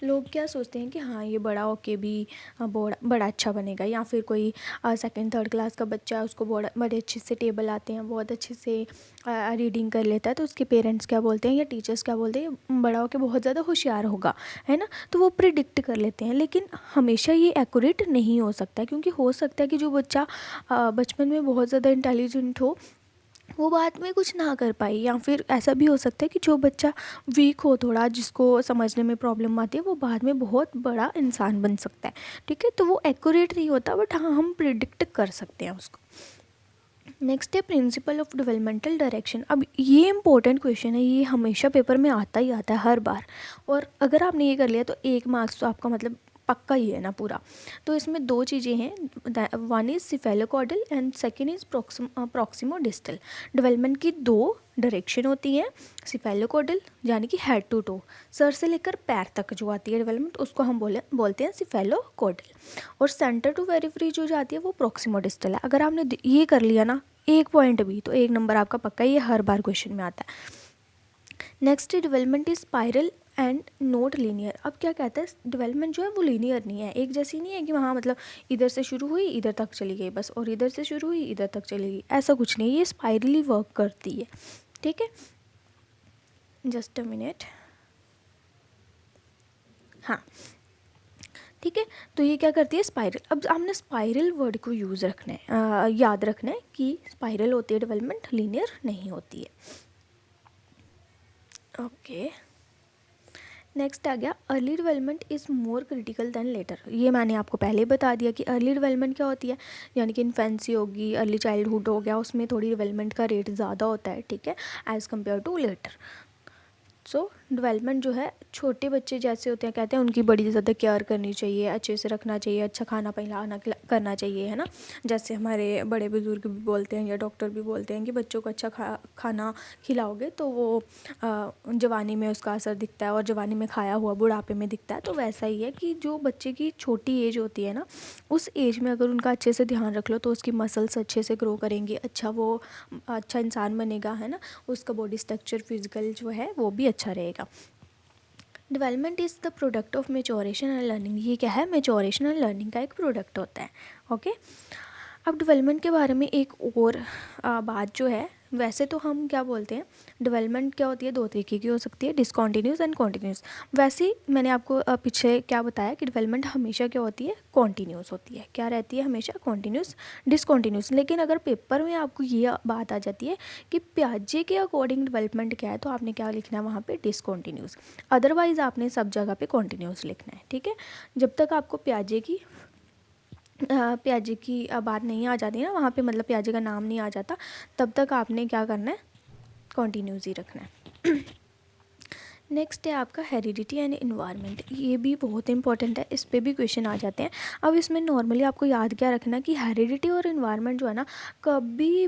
लोग क्या सोचते हैं कि हाँ ये बड़ा होके भी बड़ा अच्छा बनेगा। या फिर कोई 2nd-3rd क्लास का बच्चा है, उसको बड़े अच्छे से टेबल आते हैं, बहुत अच्छे से रीडिंग कर लेता है, तो उसके पेरेंट्स क्या बोलते हैं या टीचर्स क्या बोलते हैं, ये बड़ा होके बहुत ज़्यादा होशियार होगा, है ना। तो वो प्रिडिक्ट कर लेते हैं, लेकिन हमेशा ये एक्यूरेट नहीं हो सकता, क्योंकि हो सकता है कि जो बच्चा बचपन में बहुत ज़्यादा इंटेलिजेंट हो, वो बाद में कुछ ना कर पाए। या फिर ऐसा भी हो सकता है कि जो बच्चा वीक हो थोड़ा, जिसको समझने में प्रॉब्लम आती है, वो बाद में बहुत बड़ा इंसान बन सकता है, ठीक है। तो वो एक्यूरेट नहीं होता, बट हाँ हम प्रिडिक्ट कर सकते हैं उसको। नेक्स्ट है प्रिंसिपल ऑफ डेवलपमेंटल डायरेक्शन। अब ये इंपॉर्टेंट क्वेश्चन है, ये हमेशा पेपर में आता ही आता है हर बार, और अगर आपने ये कर लिया तो 1 मार्क्स तो आपका मतलब पक्का ही है ना पूरा। तो इसमें 2 चीज़ें हैं, one is cephalocaudal and second is proximodistal. Development की 2 डायरेक्शन होती हैं, सिफेलोकॉर्डल यानी कि हेड टू टो, सर से लेकर पैर तक जो आती है डेवलपमेंट, उसको हम बोलते हैं सिफेलोकॉर्डल, और सेंटर टू पेरिफेरी जो जाती है वो प्रॉक्सिमो डिस्टल है। अगर आपने ये कर लिया ना 1 पॉइंट भी, तो 1 नंबर आपका पक्का, ये हर बार क्वेश्चन में आता है। Next development is spiral and note linear. अब क्या कहता है, डेवलपमेंट जो है वो लीनियर नहीं है, एक जैसी नहीं है कि हाँ मतलब इधर से शुरू हुई इधर तक चली गई बस, और इधर से शुरू हुई इधर तक चली गई, ऐसा कुछ नहीं, ये स्पाइरली वर्क करती है, ठीक है। जस्ट अ मिनट, हाँ ठीक है। तो ये क्या करती है, स्पाइरल। अब हमने स्पाइरल वर्ड को यूज़ रखना है, याद रखना है कि स्पाइरल होती है डेवलपमेंट, लीनियर नहीं होती है, ओके। नेक्स्ट आ गया early development is more critical than later. ये मैंने आपको पहले ही बता दिया कि अर्ली डेवलपमेंट क्या होती है, यानी कि इन्फेंसी होगी, अर्ली चाइल्डहुड हो गया, उसमें थोड़ी डेवलपमेंट का रेट ज़्यादा होता है, ठीक है, as compare to later. So development जो है छोटे बच्चे जैसे होते हैं, कहते हैं उनकी बड़ी ज़्यादा केयर करनी चाहिए, अच्छे से रखना चाहिए, अच्छा खाना पिलाना करना चाहिए, है ना। जैसे हमारे बड़े बुज़ुर्ग भी बोलते हैं या डॉक्टर भी बोलते हैं कि बच्चों को अच्छा खाना खिलाओगे तो वो जवानी में उसका असर दिखता है, और जवानी में खाया हुआ बुढ़ापे में दिखता है। तो वैसा ही है कि जो बच्चे की छोटी एज होती है ना, उस एज में अगर उनका अच्छे से ध्यान रख लो तो उसकी मसल्स अच्छे से ग्रो करेंगी, अच्छा वो अच्छा इंसान बनेगा, है ना। उसका बॉडी स्ट्रक्चर फिजिकल जो है वो भी अच्छा रहेगा। Development is the product of maturation and learning. ये क्या है, मेचोरेशन एंड लर्निंग का एक प्रोडक्ट होता है। ओके, अब डेवलपमेंट के बारे में एक और बात जो है, वैसे तो हम क्या बोलते हैं, डेवलपमेंट क्या होती है, दो तरीके की हो सकती है, डिसकॉन्टीन्यूस एंड कॉन्टीन्यूस। वैसे ही मैंने आपको पीछे क्या बताया कि डेवलपमेंट हमेशा क्या होती है, कॉन्टीन्यूस होती है। क्या रहती है हमेशा, कॉन्टीन्यूस, डिसकॉन्टीन्यूस। लेकिन अगर पेपर में आपको ये बात आ जाती है कि पियाजे के अकॉर्डिंग डेवलपमेंट क्या है, तो आपने क्या लिखना है वहाँ पे, डिसकॉन्टीन्यूस। अदरवाइज़ आपने सब जगह पे कॉन्टीन्यूस लिखना है, ठीक है। जब तक आपको प्याजे की बात नहीं आ जाती ना वहाँ पे, मतलब प्याजे का नाम नहीं आ जाता, तब तक आपने क्या करना है, कॉन्टीन्यूस ही रखना है। नेक्स्ट है आपका हेरिडिटी एंड इन्वायरमेंट। ये भी बहुत इंपॉर्टेंट है, इस पे भी क्वेश्चन आ जाते हैं। अब इसमें नॉर्मली आपको याद क्या रखना है कि हेरिडिटी और इन्वायरमेंट जो है ना, कभी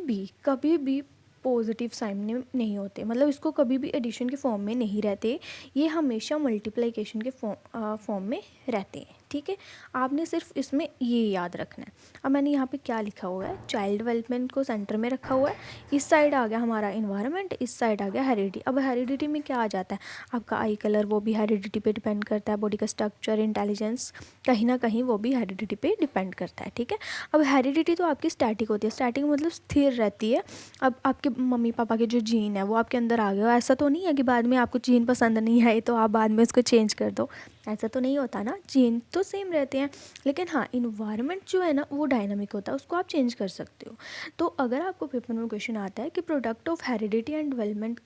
भी पॉजिटिव साइन में नहीं होते, मतलब इसको कभी भी एडिशन के फॉर्म में नहीं रहते, ये हमेशा मल्टीप्लिकेशन के फॉर्म में रहते हैं, ठीक है। आपने सिर्फ इसमें ये याद रखना है। अब मैंने यहाँ पे क्या लिखा हुआ है, चाइल्ड डेवलपमेंट को सेंटर में रखा हुआ है, इस साइड आ गया हमारा इन्वायरमेंट, इस साइड आ गया हेरिडिटी। अब हेरिडिटी में क्या आ जाता है, आपका आई कलर, वो भी हेरिडिटी पे डिपेंड करता है, बॉडी का स्ट्रक्चर, इंटेलिजेंस, कहीं ना कहीं वो भी हेरिडिटी पे डिपेंड करता है, ठीक है। अब हेरिडिटी तो आपकी स्टैटिक होती है, स्टैटिक मतलब स्थिर रहती है। अब आपके मम्मी पापा के जो जीन है वो आपके अंदर आ गए, ऐसा तो नहीं है कि बाद में आपको जीन पसंद नहीं आए तो आप बाद में उसको चेंज कर दो, ऐसा तो नहीं होता ना, जीन तो सेम रहते हैं। लेकिन हाँ, इन्वायरमेंट जो है ना वो डायनामिक होता है, उसको आप चेंज कर सकते हो। तो अगर आपको पेपर में क्वेश्चन आता है कि product of heredity and development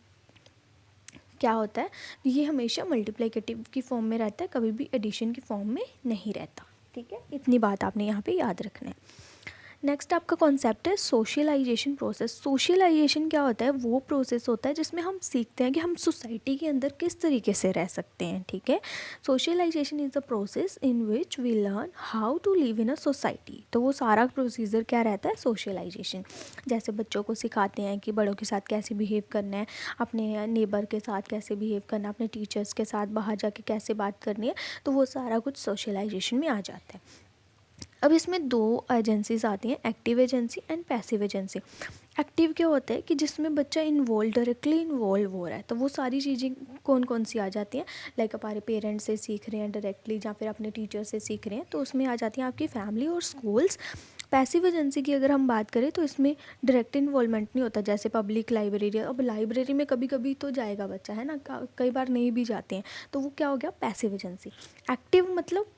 क्या होता है, ये हमेशा मल्टीप्लिकेटिव की फॉर्म में रहता है, कभी भी एडिशन की फॉर्म में नहीं रहता, ठीक है। इतनी बात आपने यहाँ पे याद रखना है। नेक्स्ट आपका कॉन्सेप्ट है सोशलाइजेशन प्रोसेस। सोशलाइजेशन क्या होता है, वो प्रोसेस होता है जिसमें हम सीखते हैं कि हम सोसाइटी के अंदर किस तरीके से रह सकते हैं, ठीक है। Socialization is the process in which we learn how to live in a society. तो वो सारा प्रोसीजर क्या रहता है, सोशलाइजेशन। जैसे बच्चों को सिखाते हैं कि बड़ों के साथ कैसे बिहेव करना है, अपने नेबर के साथ कैसे बिहेव करना है, अपने टीचर्स के साथ बाहर जाके कैसे बात करनी है, तो वो सारा कुछ सोशलाइजेशन में आ जाता है। अब इसमें दो एजेंसीज आती हैं, active agency and passive agency. Active क्या होता है कि जिसमें बच्चा डायरेक्टली इन्वॉल्व हो रहा है, तो वो सारी चीज़ें कौन कौन सी आ जाती हैं, लाइक हमारे पेरेंट्स से सीख रहे हैं डायरेक्टली या फिर अपने टीचर से सीख रहे हैं, तो उसमें आ जाती हैं आपकी फैमिली और स्कूल्स। पैसिव एजेंसी की अगर हम बात करें तो इसमें डायरेक्ट इन्वॉल्वमेंट नहीं होता, जैसे पब्लिक लाइब्रेरी। अब लाइब्रेरी में कभी कभी तो जाएगा बच्चा, है ना, कई बार नहीं भी जाते हैं, तो वो क्या हो गया, पैसिव एजेंसी। एक्टिव मतलब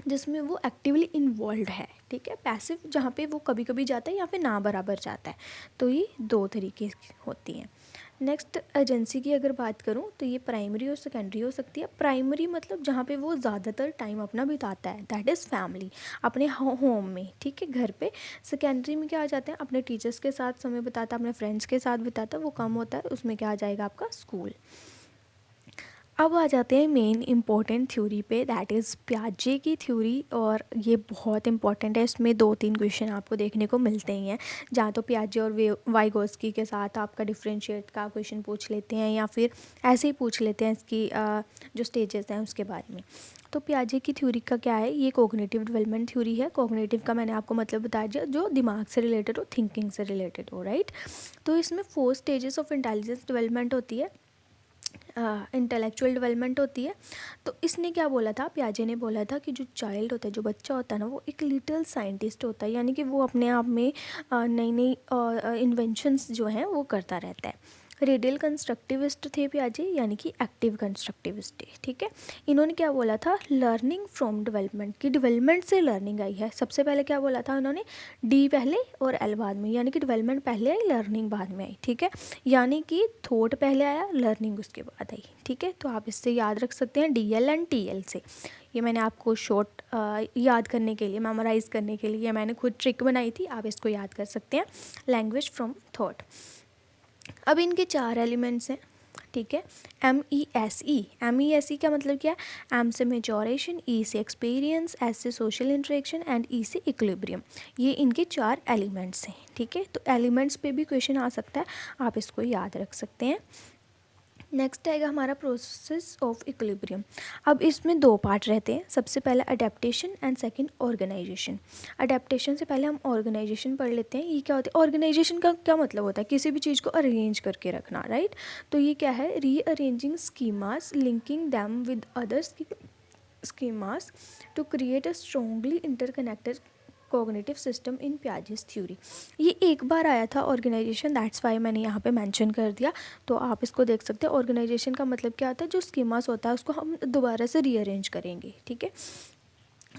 जिसमें वो एक्टिवली इन्वॉल्व है, ठीक है। पैसिव जहाँ पे वो कभी कभी जाता है या फिर ना बराबर जाता है। तो ये दो तरीके की होती हैं। नेक्स्ट एजेंसी की अगर बात करूँ तो ये प्राइमरी और सेकेंडरी हो सकती है। प्राइमरी मतलब जहाँ पे वो ज़्यादातर टाइम अपना बिताता है, दैट इज़ फैमिली, अपने होम में, ठीक है, घर पे। सेकेंडरी में क्या आ जाते हैं, अपने टीचर्स के साथ समय बिताता, अपने फ्रेंड्स के साथ बिताता, वो कम होता है, उसमें क्या आ जाएगा आपका, स्कूल। अब आ जाते हैं मेन इम्पॉर्टेंट थ्योरी पे, दैट इज़ पियाजे की थ्योरी। और ये बहुत इंपॉर्टेंट है, इसमें 2-3 क्वेश्चन आपको देखने को मिलते ही हैं, जहाँ तो पियाजे और वाइगोस्की के साथ आपका डिफरेंशिएट का क्वेश्चन पूछ लेते हैं, या फिर ऐसे ही पूछ लेते हैं इसकी जो स्टेजेस हैं उसके बारे में। तो पियाजे की थ्योरी का क्या है, ये कोग्निटिव डेवलपमेंट थ्योरी है। कोग्निटिव का मैंने आपको मतलब बताया, जो दिमाग से रिलेटेड हो, थिंकिंग से रिलेटेड हो, राइट। तो इसमें 4 स्टेजेस ऑफ इंटेलिजेंस डेवलपमेंट होती है, इंटेलेक्चुअल डेवलपमेंट होती है। तो इसने क्या बोला था, पियाजे ने बोला था कि जो चाइल्ड होता है, जो बच्चा होता है ना, वो एक लिटिल साइंटिस्ट होता है, यानी कि वो अपने आप में नई नई इन्वेंशंस जो हैं वो करता रहता है। रेडियल कंस्ट्रक्टिविस्ट थे पियाजे, यानी कि एक्टिव कंस्ट्रक्टिविस्ट थे, ठीक है। इन्होंने क्या बोला था, लर्निंग फ्रॉम डेवलपमेंट, की डेवलपमेंट से लर्निंग आई है। सबसे पहले क्या बोला था उन्होंने, डी पहले और एल बाद में, यानी कि डेवलपमेंट पहले आई, लर्निंग बाद में आई, ठीक है। यानी कि थॉट पहले आया, लर्निंग उसके बाद आई, ठीक है। तो आप इससे याद रख सकते हैं DL एंड TL से। ये मैंने आपको शॉर्ट याद करने के लिए, मेमोराइज़ करने के लिए मैंने खुद ट्रिक बनाई थी, आप इसको याद कर सकते हैं, लैंग्वेज फ्रॉम थॉट। अब इनके 4 एलिमेंट्स हैं, ठीक है। MESE का मतलब क्या है? M से मेजोरेशन, E से एक्सपीरियंस, S से सोशल इंटरेक्शन एंड E से इक्विलिब्रियम। ये इनके 4 एलिमेंट्स हैं, ठीक है। तो एलिमेंट्स पे भी क्वेश्चन आ सकता है, आप इसको याद रख सकते हैं। नेक्स्ट आएगा हमारा प्रोसेस ऑफ इक्विलिब्रियम। अब इसमें 2 पार्ट रहते हैं, सबसे पहले adaptation and second organization. Adaptation से पहले हम ऑर्गेनाइजेशन पढ़ लेते हैं। ये क्या होता है? ऑर्गेनाइजेशन का क्या मतलब होता है? किसी भी चीज़ को अरेंज करके रखना, राइट। तो ये क्या है? Rearranging schemas, linking them with others schemas to create a strongly interconnected cognitive system in Piaget's theory. ये एक बार आया था ऑर्गेनाइजेशन, दैट्स वाई मैंने यहाँ पे मेंशन कर दिया, तो आप इसको देख सकते हैं। ऑर्गेनाइजेशन का मतलब क्या होता है? जो स्कीमास होता है उसको हम दोबारा से रीअरेंज करेंगे, ठीक है।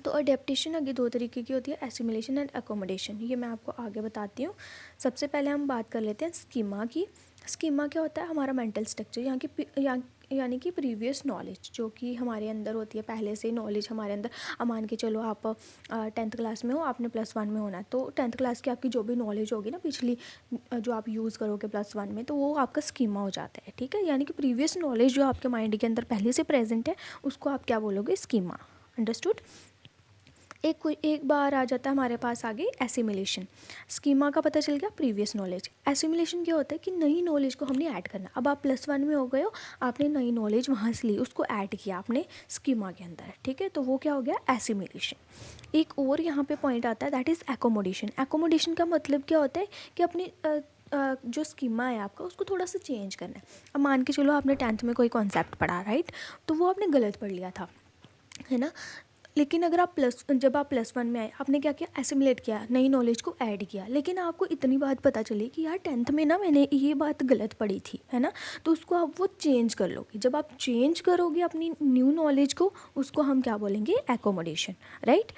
तो अडेप्टेशन आगे 2 तरीके की होती है, एसिमिलेशन एंड एकोमोडेशन। ये मैं आपको आगे बताती हूँ। सबसे पहले हम बात कर लेते हैं स्कीमा की। स्कीमा क्या होता है? हमारा मेंटल स्ट्रक्चर, यानी कि प्रीवियस नॉलेज जो कि हमारे अंदर होती है, पहले से नॉलेज हमारे अंदर। अब मान के चलो आप 10th क्लास में हो, आपने +1 में होना है, तो 10th क्लास की आपकी जो भी नॉलेज होगी ना पिछली, जो आप यूज़ करोगे +1 में, तो वो आपका स्कीमा हो जाता है, ठीक है। यानी कि प्रीवियस नॉलेज जो आपके माइंड के अंदर पहले से प्रेजेंट है, उसको आप क्या बोलोगे? स्कीमा। अंडरस्टूड। एक बार आ जाता है हमारे पास आगे एसिमिलेशन। स्कीमा का पता चल गया, प्रीवियस नॉलेज। एसिमिलेशन क्या होता है? कि नई नॉलेज को हमने ऐड करना। अब आप +1 में हो गए हो, आपने नई नॉलेज वहाँ से ली, उसको ऐड किया आपने स्कीमा के अंदर, ठीक है। तो वो क्या हो गया? एसिमिलेशन। एक और यहाँ पे पॉइंट आता है, दैट इज़ एकोमोडेशन। एकोमोडेशन का मतलब क्या होता है? कि अपनी जो स्कीमा है आपका, उसको थोड़ा सा चेंज करना है। अब मान के चलो आपने 10th में कोई कॉन्सेप्ट पढ़ा, राइट, तो वो आपने गलत पढ़ लिया था, है ना। लेकिन अगर आप जब आप +1 में आए, आपने क्या किया? एसिमुलेट किया, नई नॉलेज को ऐड किया। लेकिन आपको इतनी बात पता चली कि यार 10th में ना मैंने ये बात गलत पढ़ी थी, है ना। तो उसको आप वो चेंज कर लोगे। जब आप चेंज करोगे अपनी न्यू नॉलेज को, उसको हम क्या बोलेंगे? Accommodation, right.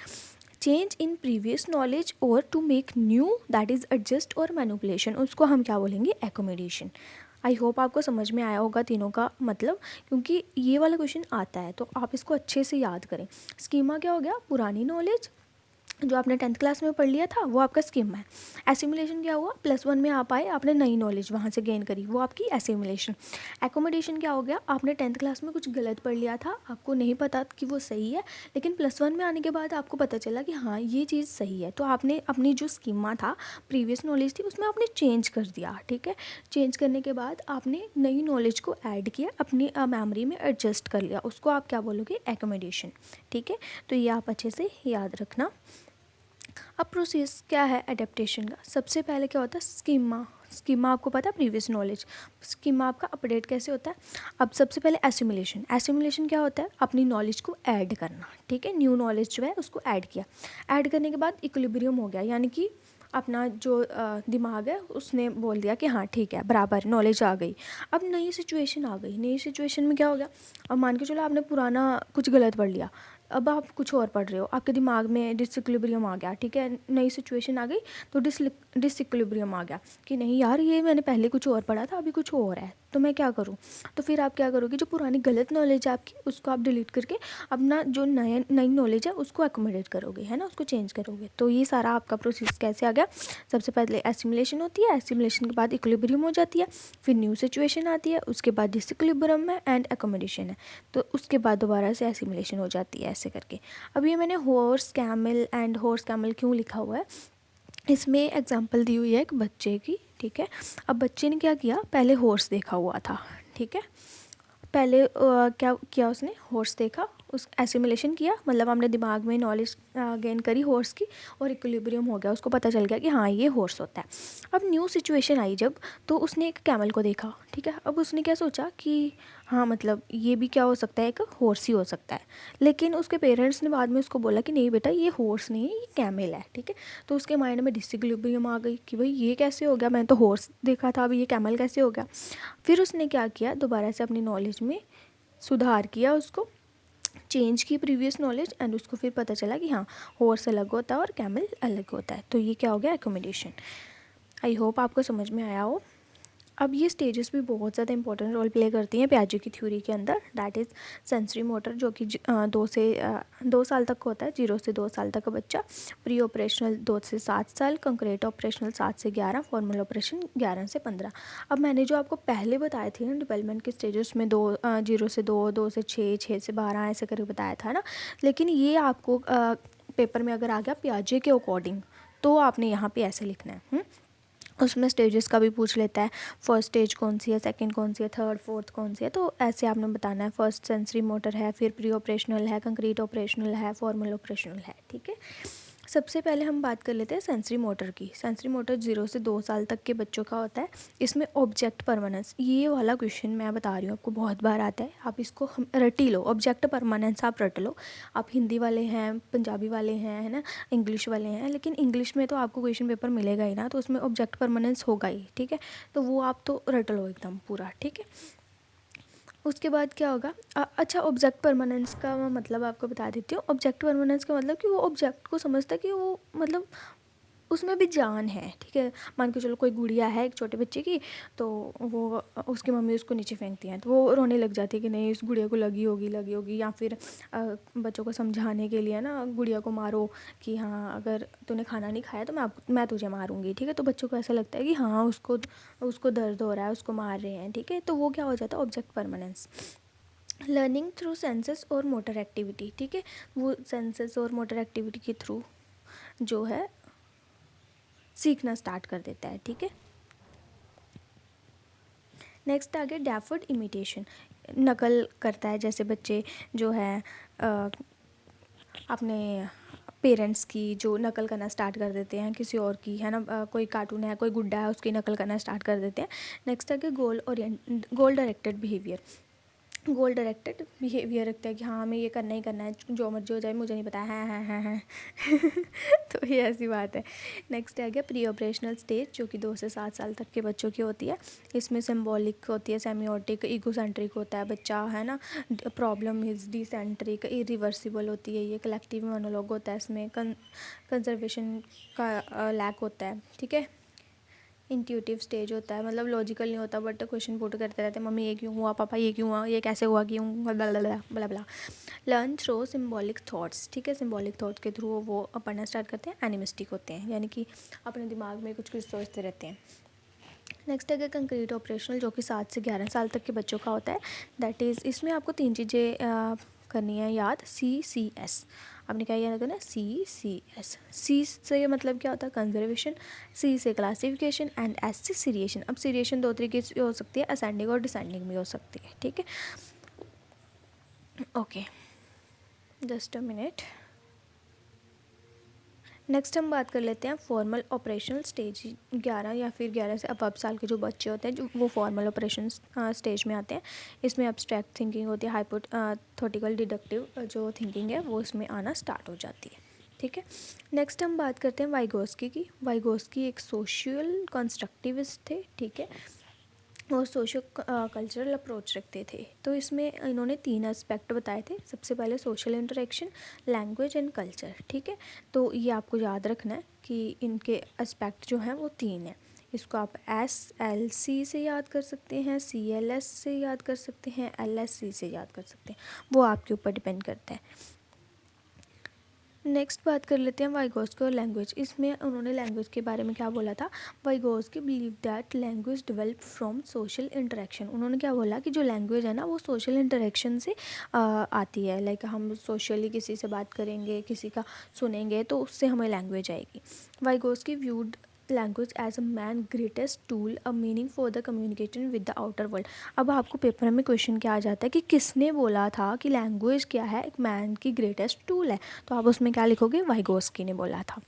Change in previous knowledge और to make new, that is adjust और मैनिपुलेशन, उसको हम क्या बोलेंगे? एकोमोडेशन। आई होप आपको समझ में आया होगा तीनों का मतलब, क्योंकि ये वाला क्वेश्चन आता है, तो आप इसको अच्छे से याद करें। स्कीमा क्या हो गया? पुरानी नॉलेज जो आपने 10th क्लास में पढ़ लिया था, वो आपका स्कीमा है। एसिमुलेशन क्या हुआ? +1 में आप आए, आपने नई नॉलेज वहाँ से गेन करी, वो आपकी एसिमुलेशन। एकोमोडेशन क्या हो गया? आपने 10th क्लास में कुछ गलत पढ़ लिया था, आपको नहीं पता कि वो सही है, लेकिन +1 में आने के बाद आपको पता चला कि हाँ ये चीज़ सही है, तो आपने अपनी जो स्कीमा था, प्रीवियस नॉलेज थी, उसमें आपने चेंज कर दिया, ठीक है। चेंज करने के बाद आपने नई नॉलेज को ऐड किया, अपनी मेमोरी में एडजस्ट कर लिया, उसको आप क्या बोलोगे? एकोमोडेशन, ठीक है। तो ये आप अच्छे से याद रखना। अब प्रोसेस क्या है एडेप्टेशन का? सबसे पहले क्या होता है? स्कीमा आपको पता है, प्रीवियस नॉलेज। स्कीमा आपका अपडेट कैसे होता है? अब सबसे पहले एसिमुलेशन क्या होता है? अपनी नॉलेज को ऐड करना, ठीक है। न्यू नॉलेज जो है उसको ऐड किया। ऐड करने के बाद इक्विलिब्रियम हो गया, यानी कि अपना जो दिमाग है उसने बोल दिया कि हाँ ठीक है, बराबर नॉलेज आ गई। अब नई सिचुएशन आ गई। नई सिचुएशन में क्या हो गया? अब मान के चलो आपने पुराना कुछ गलत पढ़ लिया, अब आप कुछ और पढ़ रहे हो, आपके दिमाग में डिसइक्विलिब्रियम आ गया, ठीक है। नई सिचुएशन आ गई तो डिसइक्विलिब्रियम आ गया कि नहीं यार, ये मैंने पहले कुछ और पढ़ा था, अभी कुछ और है, तो मैं क्या करूँ? तो फिर आप क्या करोगे? जो पुरानी गलत नॉलेज है आपकी, उसको आप डिलीट करके अपना जो नई नॉलेज है उसको एकोमोडेट करोगे, है ना, उसको चेंज करोगे। तो ये सारा आपका प्रोसेस कैसे आ गया? सबसे पहले एसिमुलेशन होती है, एसिमुलेशन के बाद इक्विलिब्रियम हो जाती है, फिर न्यू सिचुएशन आती है, उसके बाद डिसइक्विलिब्रियम है एंड एकोमोडेशन है, तो उसके बाद दोबारा से एसिमुलेशन हो जाती है, ऐसे करके। अब ये मैंने horse camel and horse camel क्यों लिखा हुआ है? इसमें एग्जांपल दी हुई है एक बच्चे की, ठीक है। अब बच्चे ने क्या किया? पहले हॉर्स देखा हुआ था, ठीक है। पहले क्या किया उसने? हॉर्स देखा, उस एसिमुलेशन किया, मतलब हमने दिमाग में नॉलेज गेन करी हॉर्स की, और इक्विलिब्रियम हो गया, उसको पता चल गया कि हाँ ये हॉर्स होता है। अब न्यू सिचुएशन आई जब, तो उसने एक कैमल को देखा, ठीक है। अब उसने क्या सोचा कि हाँ मतलब ये भी क्या हो सकता है? एक हॉर्स ही हो सकता है। लेकिन उसके पेरेंट्स ने बाद में उसको बोला कि नहीं बेटा, ये हॉर्स नहीं है, ये कैमल है, ठीक है। तो उसके माइंड में डिसइक्विलिब्रियम आ गई कि भाई ये कैसे हो गया, मैं तो हॉर्स देखा था, अभी ये कैमल कैसे हो गया। फिर उसने क्या किया? दोबारा से अपनी नॉलेज में सुधार किया, उसको चेंज की प्रीवियस नॉलेज, एंड उसको फिर पता चला कि हाँ हॉर्स अलग होता है और कैमल अलग होता है। तो ये क्या हो गया? एकोमोडेशन। आई होप आपको समझ में आया हो। अब ये स्टेजेस भी बहुत ज़्यादा इंपॉर्टेंट रोल प्ले करती हैं पियाजे की थ्योरी के अंदर। दैट इज़ सेंसरी मोटर, जो कि 2 साल तक होता है, 0 से 2 साल तक का बच्चा। प्री ऑपरेशनल 2 से 7 साल, कंक्रीट ऑपरेशनल 7 से 11, फॉर्मल ऑपरेशन 11 से 15। अब मैंने जो आपको पहले बताए थे ना डेवलपमेंट के स्टेजेस में, 0 से 2, 2 से 6, 6 से 12 ऐसे करके बताया था ना। लेकिन ये आपको पेपर में अगर आ गया पियाजे के अकॉर्डिंग, तो आपने यहाँ पे ऐसे लिखना है। उसमें स्टेजेस का भी पूछ लेता है, फर्स्ट स्टेज कौन सी है, सेकंड कौन सी है, थर्ड फोर्थ कौन सी है, तो ऐसे आपने बताना है। फर्स्ट सेंसरी मोटर है, फिर प्री ऑपरेशनल है, कंक्रीट ऑपरेशनल है, फॉर्मल ऑपरेशनल है, ठीक है। सबसे पहले हम बात कर लेते हैं सेंसरी मोटर की। सेंसरी मोटर 0 से 2 साल तक के बच्चों का होता है। इसमें ऑब्जेक्ट परमानेंस, ये वाला क्वेश्चन मैं बता रही हूँ आपको, बहुत बार आता है, आप इसको रट ही लो। ऑब्जेक्ट परमानेंस आप रट लो। आप हिंदी वाले हैं, पंजाबी वाले हैं, है ना, इंग्लिश वाले हैं, लेकिन इंग्लिश में तो आपको क्वेश्चन पेपर मिलेगा ही ना, तो उसमें ऑब्जेक्ट परमानेंस होगा ही, ठीक है। तो वो आप तो रट लो एकदम पूरा, ठीक है। उसके बाद क्या होगा, अच्छा, ऑब्जेक्ट परमानेंस का मैं मतलब आपको बता देती हूँ। ऑब्जेक्ट परमानेंस का मतलब कि वो ऑब्जेक्ट को समझता है कि वो मतलब उसमें भी जान है, ठीक है। मान के चलो कोई गुड़िया है एक छोटे बच्चे की, तो वो उसकी मम्मी उसको नीचे फेंकती हैं, तो वो रोने लग जाती है कि नहीं, इस गुड़िया को लगी होगी। या फिर बच्चों को समझाने के लिए ना गुड़िया को मारो कि हाँ, अगर तूने खाना नहीं खाया तो मैं तुझे मारूंगी, ठीक है। तो बच्चों को ऐसा लगता है कि हाँ, उसको उसको दर्द हो रहा है, उसको मार रहे हैं, ठीक है। तो वो क्या हो जाता है, object permanence. Learning through senses और मोटर एक्टिविटी, ठीक है। वो सेंसेस और मोटर एक्टिविटी के थ्रू जो है सीखना स्टार्ट कर देता है, ठीक है। नेक्स्ट आ गया डेफर्ड इमिटेशन, नकल करता है। जैसे बच्चे जो है अपने पेरेंट्स की जो नकल करना स्टार्ट कर देते हैं किसी और की, है ना, कोई कार्टून है, कोई गुड्डा है, उसकी नकल करना स्टार्ट कर देते हैं। नेक्स्ट आ गया गोल डायरेक्टेड बिहेवियर। गोल डायरेक्टेड बिहेवियर रखता है कि हाँ, हमें ये करना ही करना है, जो मर्जी हो जाए, मुझे नहीं पता है। तो ये ऐसी बात है। नेक्स्ट आ गया प्री ऑपरेशनल स्टेज, जो कि 2 से 7 साल तक के बच्चों की होती है। इसमें सिम्बॉलिक होती है, सेमियोटिक, ईगोसेंट्रिक होता है बच्चा, है ना, प्रॉब्लम इज डिसेंट्रिक, इरिवर्सिबल होती है ये, कलेक्टिव मोनोलॉग होता है इसमें, कंजर्वेशन का लैक होता है, ठीक है। इंट्यूटिव स्टेज होता है, मतलब लॉजिकल नहीं होता, बट क्वेश्चन पुट करते रहते हैं, मम्मी ये क्यों हुआ, पापा ये क्यों हुआ, ये कैसे हुआ, क्यों, बला बला बला बला। लर्न थ्रू सिम्बॉलिक थॉट्स, ठीक है। सिम्बॉलिक थॉट्स के थ्रू वो पढ़ना स्टार्ट करते हैं। एनिमिस्टिक होते हैं, यानी कि अपने दिमाग में कुछ कुछ सोचते रहते हैं। नेक्स्ट है कंक्रीट ऑपरेशनल, जो कि 7 से 11 साल तक के बच्चों का होता है। दैट इज़, इसमें आपको 3 चीज़ें करनी है याद। CCS, आपने क्या याद करना है, CCS। सी से मतलब क्या होता है, कंजर्वेशन, C से क्लासिफिकेशन, एंड S से सीरिएशन। अब सीरिएशन 2 तरीके से हो सकती है, असेंडिंग और डिसेंडिंग भी हो सकती है, ठीक है। Okay, just a minute. Next हम बात कर लेते हैं फॉर्मल ऑपरेशनल स्टेज। 11 या फिर 11 से अबव साल के जो बच्चे होते हैं, जो वो फॉर्मल ऑपरेशन स्टेज में आते हैं। इसमें एब्स्ट्रैक्ट थिंकिंग होती है, हाइपोथेटिकल डिडक्टिव जो थिंकिंग है वो इसमें आना स्टार्ट हो जाती है, ठीक है। नेक्स्ट हम बात करते हैं वाइगोस्की की। वाइगोस्की एक सोशल कंस्ट्रक्टिविस्ट थे, ठीक है, और सोशो कल्चरल अप्रोच रखते थे। तो इसमें इन्होंने 3 एस्पेक्ट बताए थे। सबसे पहले social interaction, language and culture, ठीक है। तो ये आपको याद रखना है कि इनके एस्पेक्ट जो हैं वो 3 हैं। इसको आप SLC से याद कर सकते हैं, CLS से याद कर सकते हैं, LSC से याद कर सकते हैं, वो आपके ऊपर डिपेंड करता है। नेक्स्ट बात कर लेते हैं वाइगोस्की और लैंग्वेज। इसमें उन्होंने लैंग्वेज के बारे में क्या बोला था, Vygotsky believe that language develop from social interaction. उन्होंने क्या बोला कि जो लैंग्वेज है ना, वो सोशल इंटरेक्शन से आती है। लाइक हम सोशली किसी से बात करेंगे, किसी का सुनेंगे, तो उससे हमें लैंग्वेज आएगी। Vygotsky viewed language as a man greatest tool, a meaning for the communication with the outer world. अब आपको पेपर में क्वेश्चन क्या आ जाता है कि किसने बोला था कि लैंग्वेज क्या है, एक मैन की ग्रेटेस्ट टूल है, तो आप उसमें क्या लिखोगे, वाइगोस्की ने बोला था।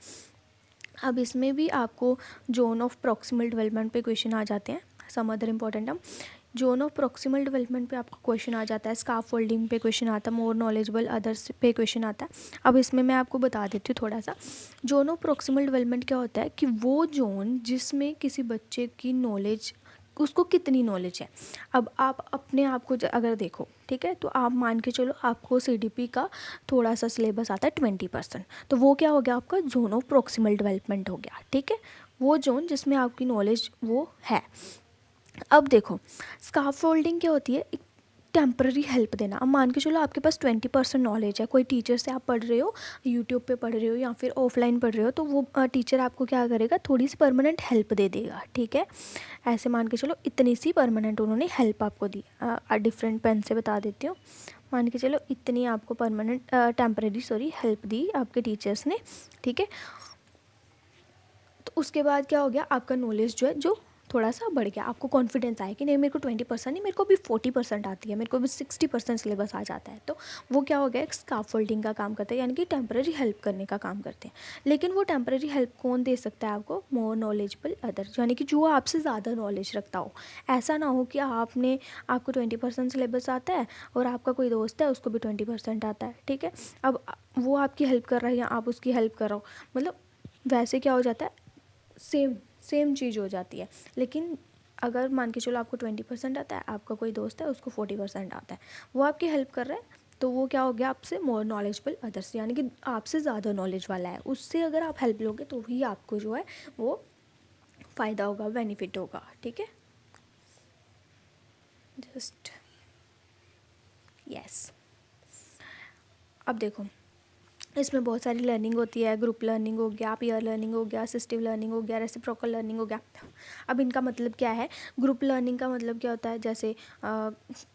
अब इसमें भी आपको जोन ऑफ प्रॉक्सिमल डेवलपमेंट पे क्वेश्चन आ जाते हैं। सम अदर इंपॉर्टेंट हम जोन ऑफ प्रॉक्सिमल डेवलपमेंट पे आपको क्वेश्चन आ जाता है, स्काफ फोल्डिंग पे क्वेश्चन आता है, मोर नॉलेजेबल अदर्स पे क्वेश्चन आता है। अब इसमें मैं आपको बता देती हूँ थोड़ा सा। जोन ऑफ प्रॉक्सिमल डेवलपमेंट क्या होता है कि वो जोन जिसमें किसी बच्चे की नॉलेज, उसको कितनी नॉलेज है। अब आप अपने आप को अगर देखो, ठीक है, तो आप मान के चलो आपको CDP का थोड़ा सा सिलेबस आता है 20%, तो वो क्या हो गया, आपका जोन ऑफ प्रॉक्सिमल डेवलपमेंट हो गया, ठीक है। वो जोन जिसमें आपकी नॉलेज वो है। अब देखो, स्कार्फ फोल्डिंग क्या होती है, एक टेम्पररी हेल्प देना। अब मान के चलो आपके पास 20% नॉलेज है, कोई टीचर से आप पढ़ रहे हो, यूट्यूब पे पढ़ रहे हो या फिर ऑफलाइन पढ़ रहे हो, तो वो टीचर आपको क्या करेगा, थोड़ी सी परमानेंट हेल्प दे देगा, ठीक है। ऐसे मान के चलो इतनी सी परमानेंट उन्होंने हेल्प आपको दी। डिफरेंट पेन से बता देती हूँ। मान के चलो इतनी आपको परमानेंट टेम्पररी हेल्प दी आपके टीचर्स ने, ठीक है। तो उसके बाद क्या हो गया, आपका नॉलेज जो है जो थोड़ा सा बढ़ गया, आपको कॉन्फिडेंस आया कि नहीं मेरे को 20% नहीं, मेरे को भी 40% आती है, मेरे को भी 60% सिलेबस आ जाता है। तो वो क्या हो गया, एक स्काफोल्डिंग का काम करते हैं, यानी कि टेम्पररी हेल्प करने का काम करते हैं। लेकिन वो टेम्पररी हेल्प कौन दे सकता है आपको, मोर नॉलेजेबल अदर, यानी कि जो आपसे ज़्यादा नॉलेज रखता हो। ऐसा ना हो कि आपको 20% सिलेबस आता है और आपका कोई दोस्त है उसको भी 20% आता है, ठीक है। अब वो आपकी हेल्प कर रहा है या आप उसकी हेल्प कर रहे हो, मतलब वैसे क्या हो जाता है, सेम सेम चीज़ हो जाती है। लेकिन अगर मान के चलो आपको 20% आता है, आपका कोई दोस्त है उसको 40% आता है, वो आपकी हेल्प कर रहा है, तो वो क्या हो गया, आपसे मोर नॉलेजेबल अदर्स, यानी कि आपसे ज़्यादा नॉलेज वाला है, उससे अगर आप हेल्प लोगे तो ही आपको जो है वो फ़ायदा होगा, बेनिफिट होगा, ठीक है। Just yes. अब देखो, इसमें बहुत सारी लर्निंग होती है, ग्रुप लर्निंग हो गया, पीयर लर्निंग हो गया, असिस्टिव लर्निंग हो गया, रेसिप्रोकल लर्निंग हो गया। अब इनका मतलब क्या है, ग्रुप लर्निंग का मतलब क्या होता है, जैसे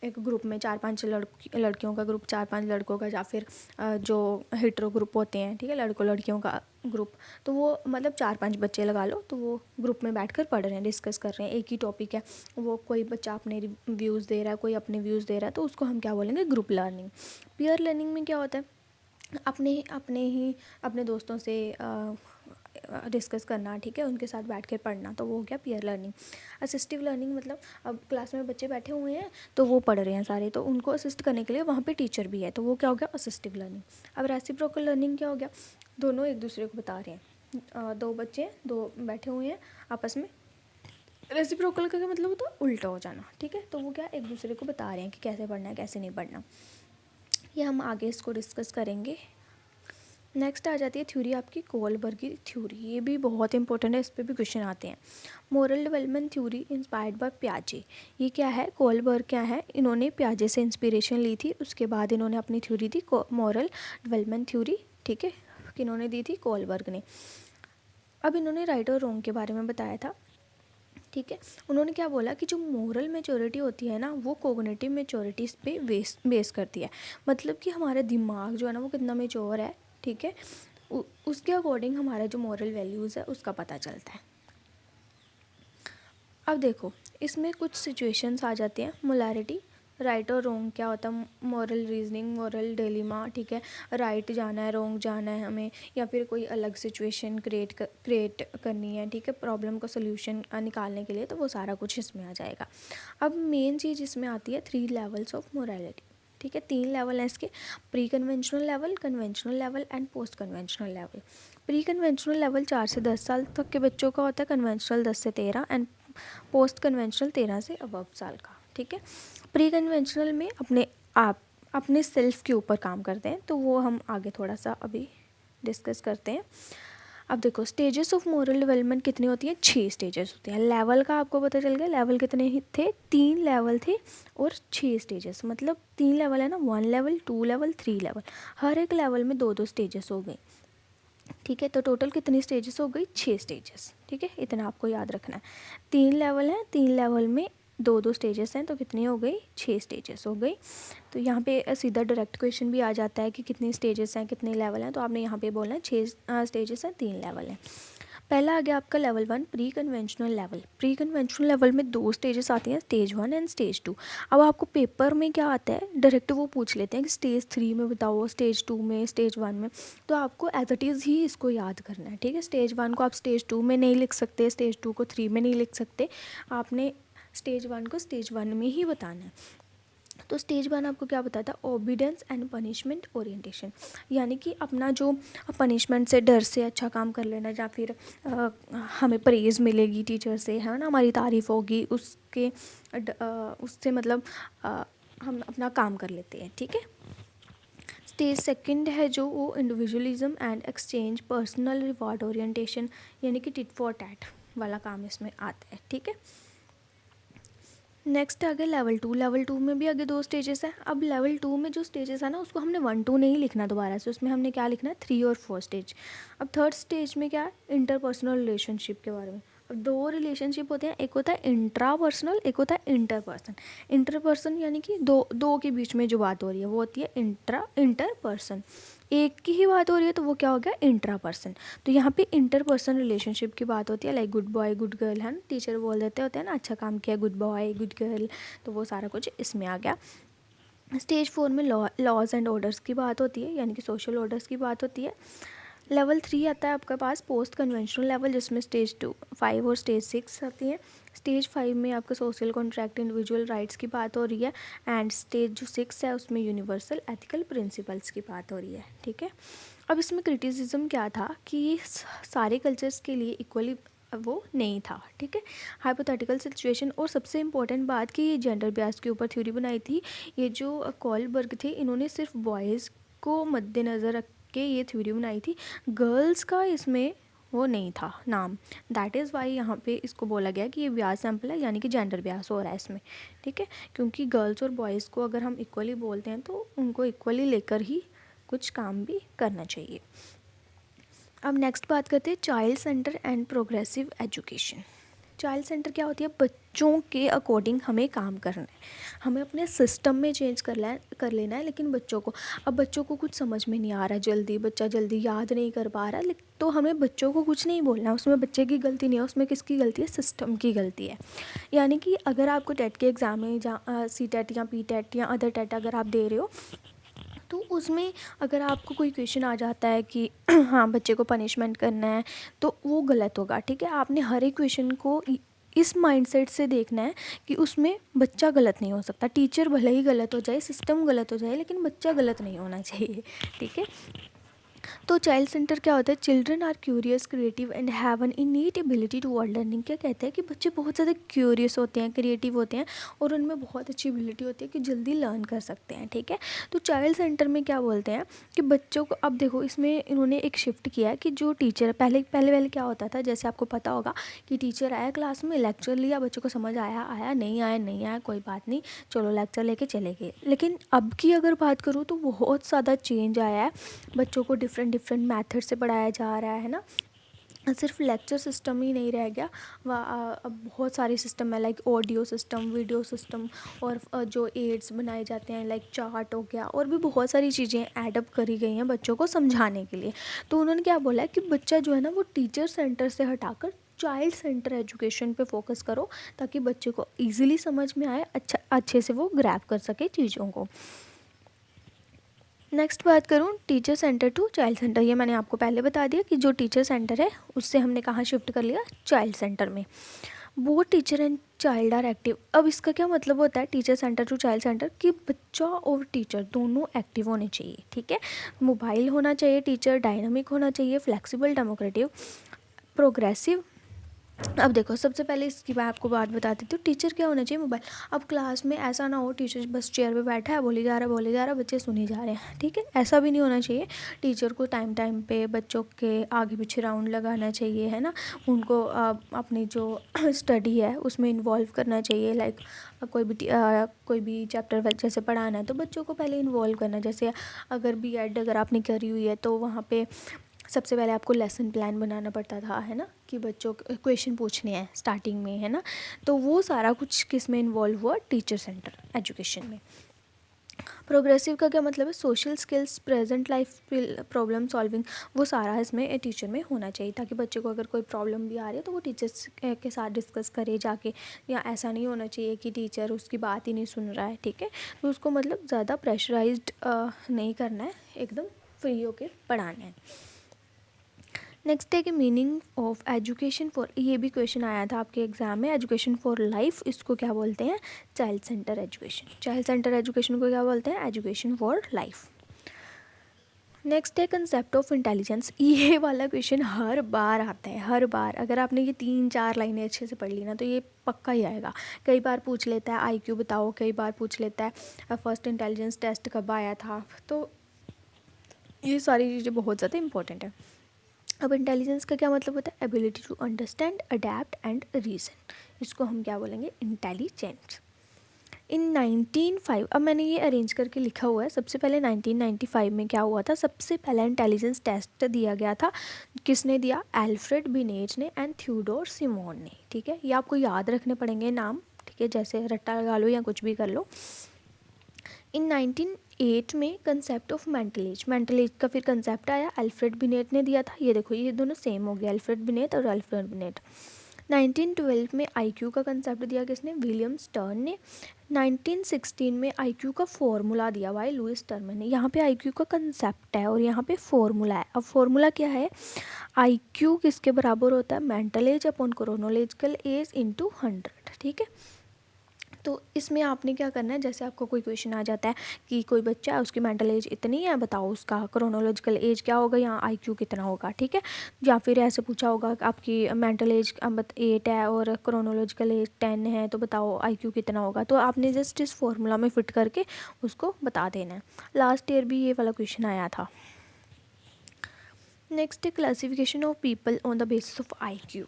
एक ग्रुप में 4-5 लड़कियों का ग्रुप, 4-5 लड़कों का, या फिर जो हेटेरो ग्रुप होते हैं, ठीक है, लड़कों लड़कियों का ग्रुप, तो वो मतलब 4-5 बच्चे लगा लो, तो वो ग्रुप में बैठ कर पढ़ रहे हैं, डिस्कस कर रहे हैं, एक ही टॉपिक है, वो कोई बच्चा अपने व्यूज़ दे रहा है, कोई अपने व्यूज़ दे रहा है, तो उसको हम क्या बोलेंगे, ग्रुप लर्निंग। पीयर लर्निंग में क्या होता है, अपने दोस्तों से डिस्कस करना, ठीक है, उनके साथ बैठ कर पढ़ना, तो वो हो गया पीयर लर्निंग। असिस्टिव लर्निंग मतलब अब क्लास में बच्चे बैठे हुए हैं तो वो पढ़ रहे हैं सारे, तो उनको असिस्ट करने के लिए वहाँ पे टीचर भी है, तो वो क्या हो गया, असिस्टिव लर्निंग। अब रेसिप्रोकल लर्निंग क्या हो गया, दोनों एक दूसरे को बता रहे हैं, दो बच्चे दो बैठे हुए हैं आपस में, रेसिप्रोकल का क्या मतलब होता है, उल्टा हो जाना, ठीक है। तो वो क्या एक दूसरे को बता रहे हैं कि कैसे पढ़ना है कैसे नहीं पढ़ना। ये हम आगे इसको डिस्कस करेंगे। नेक्स्ट आ जाती है थ्योरी आपकी, कोलबर्ग की थ्योरी, ये भी बहुत इंपॉर्टेंट है, इस पर भी क्वेश्चन आते हैं। Moral development theory inspired by प्याजे, ये क्या है, कोलबर्ग क्या है, इन्होंने प्याजे से इंस्पिरेशन ली थी, उसके बाद इन्होंने अपनी थ्योरी दी मोरल डेवलपमेंट थ्योरी, ठीक है, किन्होंने दी थी, कोलबर्ग ने। अब इन्होंने राइट और रॉन्ग के बारे में बताया था, ठीक है। उन्होंने क्या बोला कि जो मोरल मेच्योरिटी होती है ना, वो कोग्निटिव मेच्योरिटीज़ पे बेस करती है, मतलब कि हमारा दिमाग जो है ना वो कितना मेच्योर है, ठीक है, उसके अकॉर्डिंग हमारा जो मॉरल वैल्यूज़ है उसका पता चलता है। अब देखो, इसमें कुछ सिचुएशंस आ जाती हैं, मोलारिटी, राइट और रॉन्ग क्या होता है, मॉरल रीजनिंग, मॉरल डिलेमा, ठीक है, राइट जाना है रॉन्ग जाना है हमें, या फिर कोई अलग सिचुएशन क्रिएट करनी है, ठीक है, प्रॉब्लम का सोल्यूशन निकालने के लिए, तो वो सारा कुछ इसमें आ जाएगा। अब मेन चीज़ इसमें आती है 3 लेवल्स ऑफ मोरालिटी, ठीक है, 3 लेवल हैं इसके, pre conventional level, conventional level and post conventional level. Pre conventional level 4 से 10 साल तक के बच्चों का होता है, कन्वेंशनल 10 से 13 एंड पोस्ट कन्वेंशनल 13 से अबव साल का, ठीक है। प्री कन्वेंशनल में अपने सेल्फ के ऊपर काम करते हैं, तो वो हम आगे थोड़ा सा अभी डिस्कस करते हैं। अब देखो, स्टेजेस ऑफ मोरल डेवलपमेंट कितनी होती है, 6 स्टेजेस होती हैं। लेवल का आपको पता चल गया, लेवल कितने ही थे, 3 लेवल थे और 6 स्टेजेस, मतलब 3 लेवल है ना, 1 लेवल 2 लेवल 3 लेवल, हर एक लेवल में 2-2 स्टेजेस हो गई, ठीक है। तो टोटल कितनी स्टेजेस हो गई, 6 स्टेजेस, ठीक है, इतना आपको याद रखना है। 3 लेवल हैं, 3 लेवल में 2-2 स्टेजेस हैं, तो कितनी हो गई, 6 स्टेजेस हो गई। तो यहाँ पे सीधा डायरेक्ट क्वेश्चन भी आ जाता है कि कितने स्टेजेस हैं कितने लेवल हैं, तो आपने यहाँ पे बोलना है 6 स्टेजेस हैं 3 लेवल हैं। पहला आ गया आपका level 1, pre conventional level. Pre conventional level में 2 स्टेजेस आती हैं, स्टेज 1 एंड स्टेज 2। अब आपको पेपर में क्या आता है, डायरेक्ट वो पूछ लेते हैं कि स्टेज 3 में बताओ, स्टेज 2 में, स्टेज 1 में, तो आपको एज इट इज़ ही इसको याद करना है, ठीक है। स्टेज 1 को आप स्टेज 2 में नहीं लिख सकते, स्टेज 2 को 3 में नहीं लिख सकते, आपने स्टेज 1 को स्टेज 1 में ही बताना है। तो स्टेज 1 आपको क्या बताता है, ओबीडेंस एंड पनिशमेंट ओरिएंटेशन, यानी कि अपना जो पनिशमेंट से, डर से अच्छा काम कर लेना, या फिर हमें प्रेज़ मिलेगी टीचर से, है ना, हमारी तारीफ़ होगी, उससे मतलब हम अपना काम कर लेते हैं, ठीक है। स्टेज सेकंड है जो, वो individualism and exchange personal reward orientation, यानी कि टिट फॉर टैट वाला काम इसमें आता है, ठीक है। नेक्स्ट आ गया लेवल टू। लेवल टू में भी आगे 2 स्टेजेस हैं। अब लेवल टू में जो स्टेजेस है ना, उसको हमने 1 2 नहीं लिखना दोबारा से, उसमें हमने क्या लिखना है, 3 और 4 स्टेज। अब थर्ड स्टेज में क्या है, इंटरपर्सनल रिलेशनशिप के बारे में। अब 2 रिलेशनशिप होते हैं, एक होता है इंट्रापर्सनल, एक होता है इंटरपर्सन। इंटरपर्सन यानी कि दो के बीच में जो बात हो रही है वो होती है इंटरपर्सन। एक की ही बात हो रही है तो वो क्या हो गया, इंट्रापर्सन। तो यहाँ पे इंटरपर्सन रिलेशनशिप की बात होती है, like good boy good girl है ना, टीचर बोल देते होते हैं ना, अच्छा काम किया, गुड बॉय गुड गर्ल, तो वो सारा कुछ इसमें आ गया। स्टेज 4 में लॉज एंड ऑर्डर्स की बात होती है, यानी कि सोशल ऑर्डर्स की बात होती है। लेवल 3 आता है आपके पास पोस्ट कन्वेंशनल लेवल, जिसमें स्टेज 2 5 और स्टेज 6 आती है। स्टेज 5 में आपका सोशल कॉन्ट्रैक्ट इंडिविजुअल राइट्स की बात हो रही है, एंड स्टेज जो 6 है उसमें यूनिवर्सल एथिकल प्रिंसिपल्स की बात हो रही है, ठीक है। अब इसमें क्रिटिसिज्म क्या था कि ये सारे कल्चर्स के लिए इक्वली वो नहीं था, ठीक है। हाइपोथेटिकल सिचुएशन, और सबसे इम्पोर्टेंट बात कि ये जेंडर बियास के ऊपर थ्योरी बनाई थी। ये जो कॉलबर्ग थे, इन्होंने सिर्फ बॉयज़ को मद्देनज़र रख के ये थ्योरी बनाई थी, गर्ल्स का इसमें वो नहीं था नाम। दैट इज़ वाई यहाँ पे इसको बोला गया कि ये ब्यास सैंपल है, यानी कि जेंडर ब्यास हो रहा है इसमें, ठीक है। क्योंकि गर्ल्स और बॉयज़ को अगर हम इक्वली बोलते हैं तो उनको इक्वली लेकर ही कुछ काम भी करना चाहिए। अब नेक्स्ट बात करते हैं child centre and progressive education. Child centre क्या होती है, बच्चों के अकॉर्डिंग हमें काम करना है, हमें अपने सिस्टम में चेंज कर लेना है, लेकिन बच्चों को, अब बच्चों को कुछ समझ में नहीं आ रहा जल्दी, बच्चा जल्दी याद नहीं कर पा रहा, तो हमें बच्चों को कुछ नहीं बोलना है, उसमें बच्चे की गलती नहीं है, उसमें किसकी गलती है, सिस्टम की गलती है। यानी कि अगर आपको टेट के एग्ज़ाम में सी टेट या पी टेट या अदर टेट अगर आप दे रहे हो, तो उसमें अगर आपको कोई क्वेश्चन आ जाता है कि हाँ बच्चे को पनिशमेंट करना है, तो वो गलत होगा, ठीक है। आपने हर एक क्वेश्चन को इस माइंडसेट से देखना है कि उसमें बच्चा गलत नहीं हो सकता, टीचर भले ही गलत हो जाए, सिस्टम गलत हो जाए, लेकिन बच्चा गलत नहीं होना चाहिए, ठीक है। तो चाइल्ड सेंटर क्या होता है, children are curious creative and have an innate ability toward learning. क्या कहते हैं कि बच्चे बहुत ज़्यादा क्यूरियस होते हैं, क्रिएटिव होते हैं, और उनमें बहुत अच्छी एबिलिटी होती है कि जल्दी लर्न कर सकते हैं, ठीक है। तो चाइल्ड सेंटर में क्या बोलते हैं कि बच्चों को, अब देखो इसमें इन्होंने एक शिफ्ट किया है कि जो टीचर पहले पहले पहले क्या होता था, जैसे आपको पता होगा कि टीचर आया क्लास में, लेक्चर लिया, बच्चों को समझ आया आया, नहीं आया नहीं आया, कोई बात नहीं, चलो लेक्चर लेके चले गए। लेकिन अब की अगर बात करूँ तो बहुत ज़्यादा चेंज आया है, बच्चों को डिफरेंट डिफरेंट मेथड से पढ़ाया जा रहा है ना, सिर्फ लेक्चर सिस्टम ही नहीं रह गया, अब बहुत सारे सिस्टम है, like audio system, video system, और जो एड्स बनाए जाते हैं, लाइक चार्ट हो गया, और भी बहुत सारी चीज़ें ऐडअप करी गई हैं बच्चों को समझाने के लिए। तो उन्होंने क्या बोला है कि बच्चा जो है ना वो टीचर सेंटर से हटाकर चाइल्ड सेंटर एजुकेशन पे फोकस करो, ताकि बच्चे को ईजिली समझ में आए, अच्छे से वो ग्रैब कर सके चीज़ों को। नेक्स्ट बात करूँ teacher center to child center, ये मैंने आपको पहले बता दिया कि जो टीचर सेंटर है उससे हमने कहाँ शिफ्ट कर लिया, चाइल्ड सेंटर में। Both teacher and child are active. अब इसका क्या मतलब होता है teacher center to child center, कि बच्चा और टीचर दोनों एक्टिव होने चाहिए, ठीक है। मोबाइल होना चाहिए टीचर, डायनामिक होना चाहिए, फ्लेक्सिबल, डेमोक्रेटिव, प्रोग्रेसिव। अब देखो सबसे पहले इसकी मैं आपको बात बता देती हूँ, टीचर क्या होना चाहिए, मोबाइल। अब क्लास में ऐसा ना हो टीचर बस चेयर पे बैठा है, बोली जा रहा है, बच्चे सुनी जा रहे हैं, ठीक है, ऐसा भी नहीं होना चाहिए। टीचर को टाइम टाइम पे बच्चों के आगे पीछे राउंड लगाना चाहिए, है ना, उनको अपनी जो स्टडी है उसमें इन्वॉल्व करना चाहिए, लाइक कोई भी चैप्टर जैसे पढ़ाना है तो बच्चों को पहले इन्वॉल्व करना, जैसे अगर बीएड अगर आपने करी हुई है तो वहाँ पे सबसे पहले आपको लेसन प्लान बनाना पड़ता था, है ना, कि बच्चों को क्वेश्चन पूछने हैं स्टार्टिंग में, है ना। तो वो सारा कुछ किस में इन्वॉल्व हुआ, टीचर सेंटर एजुकेशन में। प्रोग्रेसिव का क्या मतलब है, social skills, present life problem solving, वो सारा इसमें टीचर में होना चाहिए, ताकि बच्चे को अगर कोई प्रॉब्लम भी आ रही है तो वो टीचर्स के साथ डिस्कस करे जाके, या ऐसा नहीं होना चाहिए कि टीचर उसकी बात ही नहीं सुन रहा है, ठीक है। तो उसको मतलब ज़्यादा प्रेशराइज्ड नहीं करना है, एकदम फ्री होके पढ़ाना है। नेक्स्ट है कि मीनिंग ऑफ एजुकेशन फॉर, ये भी क्वेश्चन आया था आपके एग्जाम में, एजुकेशन फॉर लाइफ, इसको क्या बोलते हैं, child centre education. Child centre education को क्या बोलते हैं, एजुकेशन फॉर लाइफ। नेक्स्ट है कंसेप्ट ऑफ इंटेलिजेंस। ये वाला क्वेश्चन हर बार आता है, हर बार, अगर आपने ये 3 4 लाइनें अच्छे से पढ़ ली ना तो ये पक्का ही आएगा। कई बार पूछ लेता है आईक्यू बताओ, कई बार पूछ लेता है फर्स्ट इंटेलिजेंस टेस्ट कब आया था, तो ये सारी चीज़ें बहुत ज़्यादा इंपॉर्टेंट है। अब इंटेलिजेंस का क्या मतलब होता है, ability to understand, adapt and reason, इसको हम क्या बोलेंगे, इंटेलिजेंस। इन 1905, अब मैंने ये अरेंज करके लिखा हुआ है। सबसे पहले 1995 में क्या हुआ था, सबसे पहला इंटेलिजेंस टेस्ट दिया गया था। किसने दिया, एल्फ्रेड बिनेट ने एंड थियोडोर सिमोन ने। ठीक है, ये आपको याद रखने पड़ेंगे नाम, ठीक है, जैसे रट्टा लगा लो या कुछ भी कर लो। इन 1908 में कंसेप्ट ऑफ मेंटल एज का फिर कंसेप्ट आया, एल्फ्रेड बिनेट ने दिया था। ये देखो ये दोनों सेम हो गया, एल्फ्रेड बिनेट और एल्फ्रेड बिनेट। 1912 में आईक्यू का कंसेप्ट दिया किसने, विलियम स्टर्न ने। 1916 में आईक्यू का फॉर्मूला दिया बाय लुइस टर्मन ने। यहाँ पे आईक्यू का कंसेप्ट है और यहाँ पे फॉर्मूला है। अब फॉर्मूला क्या है, आईक्यू किसके बराबर होता है, mental as upon chronological age into 100। ठीक है, तो इसमें आपने क्या करना है, जैसे आपको कोई क्वेश्चन आ जाता है कि कोई बच्चा है उसकी मेंटल एज इतनी है, बताओ उसका क्रोनोलॉजिकल एज क्या होगा, यहाँ आईक्यू कितना होगा। ठीक है, या फिर ऐसे पूछा होगा कि आपकी मेंटल एज 8 है और क्रोनोलॉजिकल एज 10 है, तो बताओ आईक्यू कितना होगा। तो आपने जस्ट इस फॉर्मूला में फिट करके उसको बता देना है। लास्ट ईयर भी ये वाला क्वेश्चन आया था। नेक्स्ट है classification of people on the basis of IQ.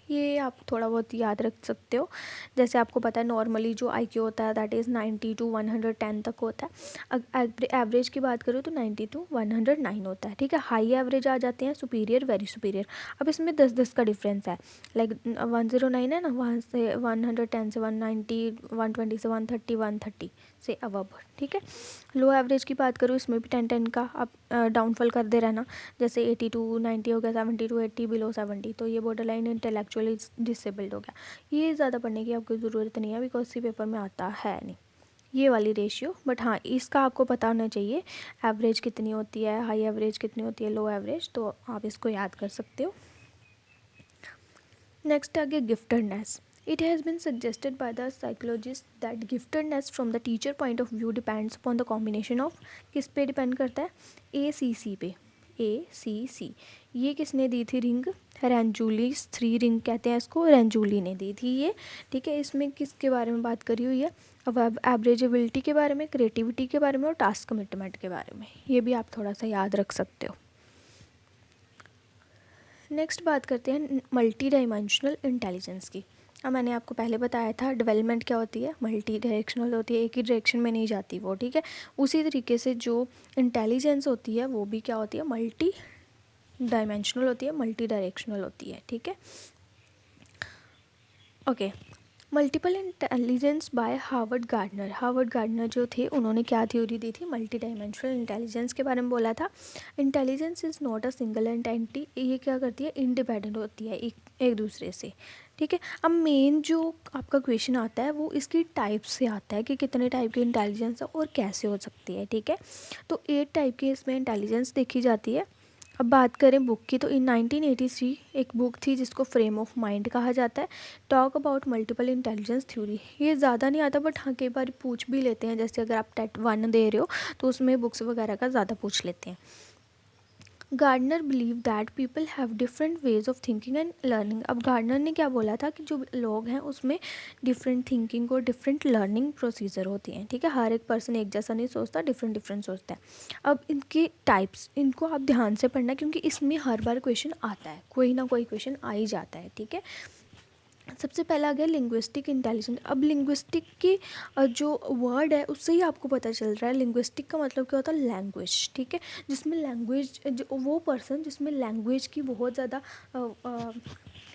ये आप थोड़ा बहुत याद रख सकते हो। जैसे आपको पता है नॉर्मली जो आईक्यू होता है दैट इज़ 90 टू 110 तक होता है। एवरेज की बात करूँ तो 90 टू 109 होता है। ठीक है, हाई एवरेज आ जाते हैं, सुपीरियर, वेरी सुपीरियर। अब इसमें 10-10 का डिफरेंस है, लाइक 109 है ना, वहाँ से 110 से 190, 120 से 130, 130 से अबव। ठीक है, लो एवरेज की बात करूँ इसमें भी 10-10 का आप डाउनफॉल कर दे रहना, जैसे 80 टू 90 हो गया, 70 टू 80, बिलो 70, तो ये बॉर्डर लाइन इंटेलेक्चुअली डिसेबल्ड हो गया। ये ज़्यादा पढ़ने की आपको ज़रूरत नहीं है बिकॉज सी पेपर में आता है नहीं ये वाली रेशियो, बट हाँ इसका आपको पता होना चाहिए एवरेज कितनी होती है, हाई एवरेज कितनी होती है, लो एवरेज, तो आप इसको याद कर सकते हो। नेक्स्ट आ गया giftedness. It has been suggested by the psychologist that giftedness from the teacher point of view depends upon the combination of, किस पे डिपेंड करता है, ACC पे, ACC। ये किसने दी थी रिंग, रेंजूली 3 रिंग कहते हैं इसको, रेंजूली ने दी थी ये। ठीक है, इसमें किसके बारे में बात करी हुई है, अब एवरेजेबिलिटी के बारे में, क्रिएटिविटी के बारे में और टास्क कमिटमेंट के बारे में। ये भी आप थोड़ा सा याद रख सकते हो। नेक्स्ट बात करते हैं मल्टी डायमेंशनल इंटेलिजेंस की। अब मैंने आपको पहले बताया था डेवलपमेंट क्या होती है, मल्टी डायरेक्शनल होती है, एक ही डायरेक्शन में नहीं जाती वो। ठीक है, उसी तरीके से जो इंटेलिजेंस होती है वो भी क्या होती है, मल्टी डायमेंशनल होती है, मल्टी डायरेक्शनल होती है। ठीक है, okay. Multiple intelligence bye Harvard gardener. Harvard gardener जो थे उन्होंने क्या थ्योरी दी थी, मल्टी डायमेंशनल इंटेलिजेंस के बारे में बोला था। Intelligence is not a single entity, ये क्या करती है, इंडिपेंडेंट होती है एक दूसरे से। ठीक है, अब मेन जो आपका क्वेश्चन आता है वो इसकी टाइप से आता है कि कितने टाइप की इंटेलिजेंस है और कैसे हो सकती है। ठीक है, तो 8 टाइप की इसमें इंटेलिजेंस देखी जाती है। अब बात करें बुक की, तो इन 1983 एक बुक थी जिसको फ्रेम ऑफ माइंड कहा जाता है, talk about multiple intelligence theory. ये ज़्यादा नहीं आता बट हाँ कई बार पूछ भी लेते हैं, जैसे अगर आप टेट 1 दे रहे हो तो उसमें बुक्स वगैरह का ज़्यादा पूछ लेते हैं। Gardner believe that people have different ways of thinking and learning. अब गार्डनर ने क्या बोला था कि जो लोग हैं उसमें डिफरेंट थिंकिंग और डिफरेंट लर्निंग प्रोसीजर होती हैं। ठीक है, हर एक पर्सन एक जैसा नहीं सोचता, डिफरेंट डिफरेंट सोचता है। अब इनकी टाइप्स, इनको आप ध्यान से पढ़ना क्योंकि इसमें हर बार क्वेश्चन आता है, कोई ना कोई क्वेश्चन आ ही जाता है। ठीक है, सबसे पहला आ गया लिंग्विस्टिक इंटेलिजेंस। अब लिंग्विस्टिक की जो वर्ड है उससे ही आपको पता चल रहा है लिंग्विस्टिक का मतलब क्या होता है, लैंग्वेज। ठीक है, जिसमें लैंग्वेज, वो पर्सन जिसमें लैंग्वेज की बहुत ज़्यादा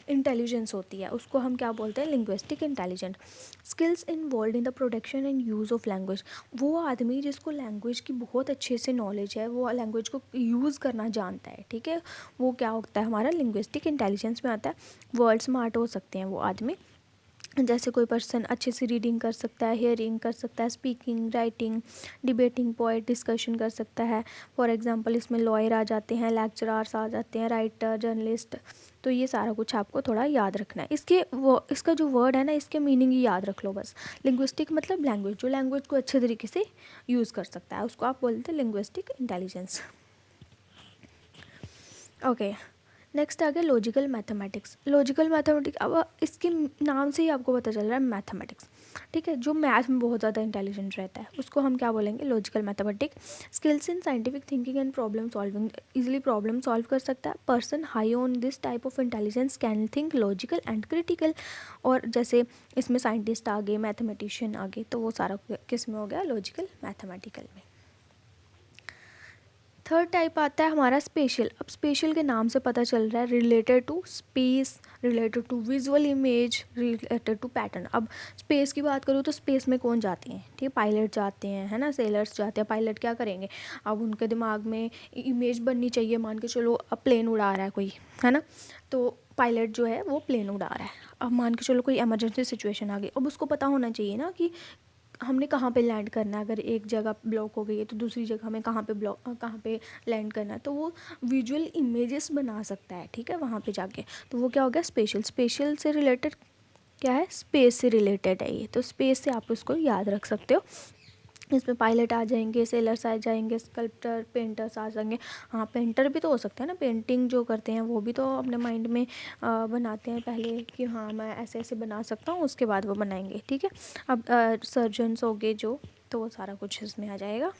इंटेलिजेंस होती है उसको हम क्या बोलते हैं, linguistic intelligent. Skills involve in the production and use of language, वो आदमी जिसको लैंग्वेज की बहुत अच्छे से नॉलेज है, वो लैंग्वेज को यूज़ करना जानता है। ठीक है, वो क्या होता है, हमारा लिंग्विस्टिक इंटेलिजेंस में आता है। वर्ड स्मार्ट हो सकते हैं वो आदमी, जैसे कोई पर्सन अच्छे से रीडिंग कर सकता है, हियरिंग कर सकता है, speaking, writing, debating, poet, discussion कर सकता है। फॉर एग्जांपल इसमें लॉयर आ जाते हैं, लेक्चरर्स आ जाते हैं, राइटर, जर्नलिस्ट। तो ये सारा कुछ आपको थोड़ा याद रखना है। इसका जो वर्ड है ना, इसके मीनिंग ही याद रख लो बस। लिंग्विस्टिक मतलब लैंग्वेज, जो लैंग्वेज को अच्छे तरीके से यूज़ कर सकता है उसको आप बोलते हैं लिंग्विस्टिक इंटेलिजेंस। ओके, नेक्स्ट आ गया लॉजिकल मैथमेटिक्स। लॉजिकल मैथमेटिक्स, अब इसके नाम से ही आपको पता चल रहा है मैथमेटिक्स, ठीक है। जो मैथ में बहुत ज़्यादा इंटेलिजेंट रहता है उसको हम क्या बोलेंगे, logical mathematics. Skills in scientific thinking and problem solving, easily problem solve कर सकता है। Person high on this type of intelligence can think logical and critical. और जैसे इसमें साइंटिस्ट आ गए, मैथमेटिशियन आ गए, तो वो सारा किस में हो गया, लॉजिकल मैथमेटिकल में। थर्ड टाइप आता है हमारा स्पेशल। अब स्पेशल के नाम से पता चल रहा है related to space, related to visual image, related to pattern. अब स्पेस की बात करूँ तो स्पेस में कौन जाते हैं, ठीक है, पायलट जाते हैं, है ना, सेलर्स जाते हैं। पायलट क्या करेंगे, अब उनके दिमाग में इमेज बननी चाहिए, मान के चलो अब प्लेन उड़ा रहा है कोई, है ना, तो पायलट जो है वो प्लेन उड़ा रहा है। अब मान के चलो कोई इमरजेंसी सिचुएशन आ गई, अब उसको पता होना चाहिए ना कि हमने कहाँ पे लैंड करना है। अगर एक जगह ब्लॉक हो गई है तो दूसरी जगह हमें कहाँ पे लैंड करना है, तो वो विजुअल इमेजेस बना सकता है, ठीक है, वहाँ पे जाके। तो वो क्या हो गया, स्पेशल। स्पेशल से रिलेटेड क्या है, स्पेस से रिलेटेड है ये, तो स्पेस से आप उसको याद रख सकते हो। इसमें पायलट आ जाएंगे, सेलर्स आ जाएंगे, स्कल्प्टर, पेंटर्स आ जाएंगे। हाँ, पेंटर भी तो हो सकते हैं ना, पेंटिंग जो करते हैं वो भी तो अपने माइंड में बनाते हैं पहले कि हाँ मैं ऐसे ऐसे बना सकता हूँ, उसके बाद वो बनाएंगे, ठीक है। अब सर्जन्स हो गए जो, तो वो सारा कुछ इसमें आ जाएगा।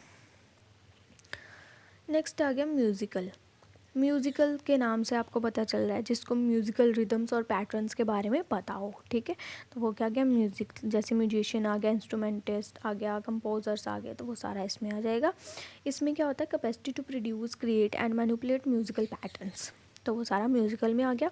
नेक्स्ट आ गया म्यूज़िकल। म्यूज़िकल के नाम से आपको पता चल रहा है जिसको म्यूज़िकल रिदम्स और पैटर्न्स के बारे में पता हो, ठीक है। तो वो क्या गया, म्यूज़िक, जैसे म्यूजिशियन आ गया, इंस्ट्रूमेंटिस्ट आ गया, कंपोजर्स आ गए, तो वो सारा इसमें आ जाएगा। इसमें क्या होता है, capacity to produce, create and manipulate musical patterns, तो वो सारा म्यूज़िकल में आ गया।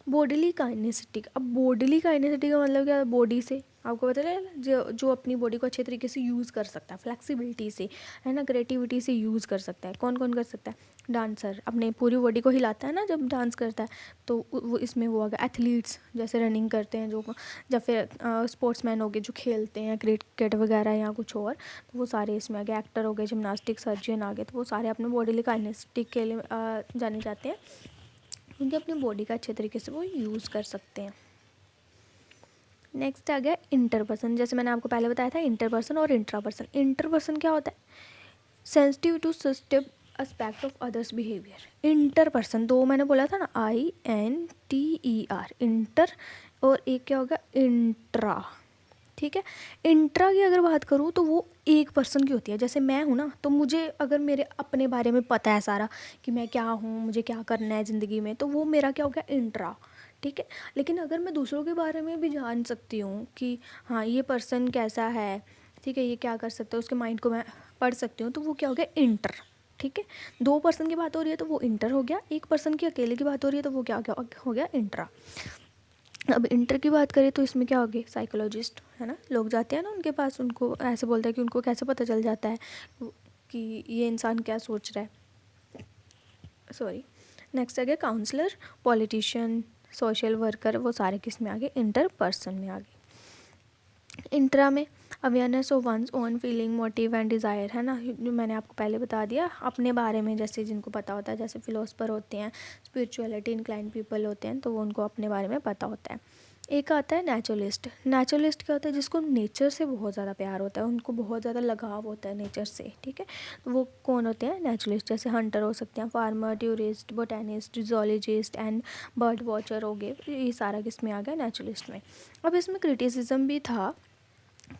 Bodily kinesthetic. अब बॉडीली काइनेसिटिक का मतलब क्या है, बॉडी से आपको पता है जो अपनी बॉडी को अच्छे तरीके से यूज़ कर सकता है, फ्लेक्सिबिलिटी से, है ना, क्रिएटिविटी से यूज़ कर सकता है। कौन कौन कर सकता है, डांसर अपने पूरी बॉडी को हिलाता है ना जब डांस करता है, तो वो इसमें वो आ गया। एथलीट्स जैसे रनिंग करते हैं जो, या फिर स्पोर्ट्समैन हो गए जो खेलते हैं क्रिकेट वगैरह या कुछ और, तो वो सारे इसमें आ गए। एक्टर हो गए, जिमनास्टिक, सर्जन आ गए, तो वो सारे अपने बॉडीली काइनेसिटिक के लिए जाने जाते हैं, क्योंकि अपनी बॉडी का अच्छे तरीके से वो यूज़ कर सकते हैं। नेक्स्ट आ गया इंटरपर्सन। जैसे मैंने आपको पहले बताया था, इंटरपर्सन और इंट्रापर्सन। इंटरपर्सन क्या होता है, sensitive to system aspect of others behaviour. Interperson दो मैंने बोला था ना, INTER, इंटर, और एक क्या होगा, इंट्रा, ठीक है। इंट्रा की अगर बात करूँ तो वो एक पर्सन की होती है। जैसे मैं हूँ ना, तो मुझे अगर मेरे अपने बारे में पता है सारा कि मैं क्या हूँ, मुझे क्या करना है ज़िंदगी में, तो वो मेरा क्या हो गया, इंट्रा, ठीक है। लेकिन अगर मैं दूसरों के बारे में भी जान सकती हूँ कि हाँ ये पर्सन कैसा है, ठीक है, ये क्या कर सकता है, उसके माइंड को मैं पढ़ सकती हूँ, तो वो क्या हो गया, इंटर, ठीक है। दो पर्सन की बात हो रही है तो वो इंटर हो गया, एक पर्सन की अकेले की बात हो रही है तो वो क्या हो गया, इंट्रा। अब इंटर की बात करें तो इसमें क्या हो गया, साइकोलॉजिस्ट, है ना, लोग जाते हैं ना उनके पास, उनको ऐसे बोलते हैं कि उनको कैसे पता चल जाता है कि ये इंसान क्या सोच रहा है, सॉरी। नेक्स्ट आ गया काउंसलर, पॉलिटिशियन, सोशल वर्कर, वो सारे किस में आ गए, इंटर पर्सन में आ गए। इंट्रा में awareness of one's own feeling, motive and desire, है ना, जो मैंने आपको पहले बता दिया अपने बारे में, जैसे जिनको पता होता है, जैसे फिलोसफर होते हैं, स्पिरिचुअलिटी इंक्लाइंड पीपल होते हैं, तो वो उनको अपने बारे में पता होता है। एक आता है नेचुरलिस्ट। नेचुरलिस्ट क्या होता है, जिसको नेचर से बहुत ज़्यादा प्यार होता है, उनको बहुत ज़्यादा लगाव होता है नेचर से, ठीक है। तो वो कौन होते हैं, नेचुरलिस्ट। जैसे हंटर हो सकते हैं, farmer, tourist, botanist, zoologist and bird watcher हो गए, ये सारा किस में आ गया, नेचुरलिस्ट में। अब इसमें क्रिटिसिज्म भी था,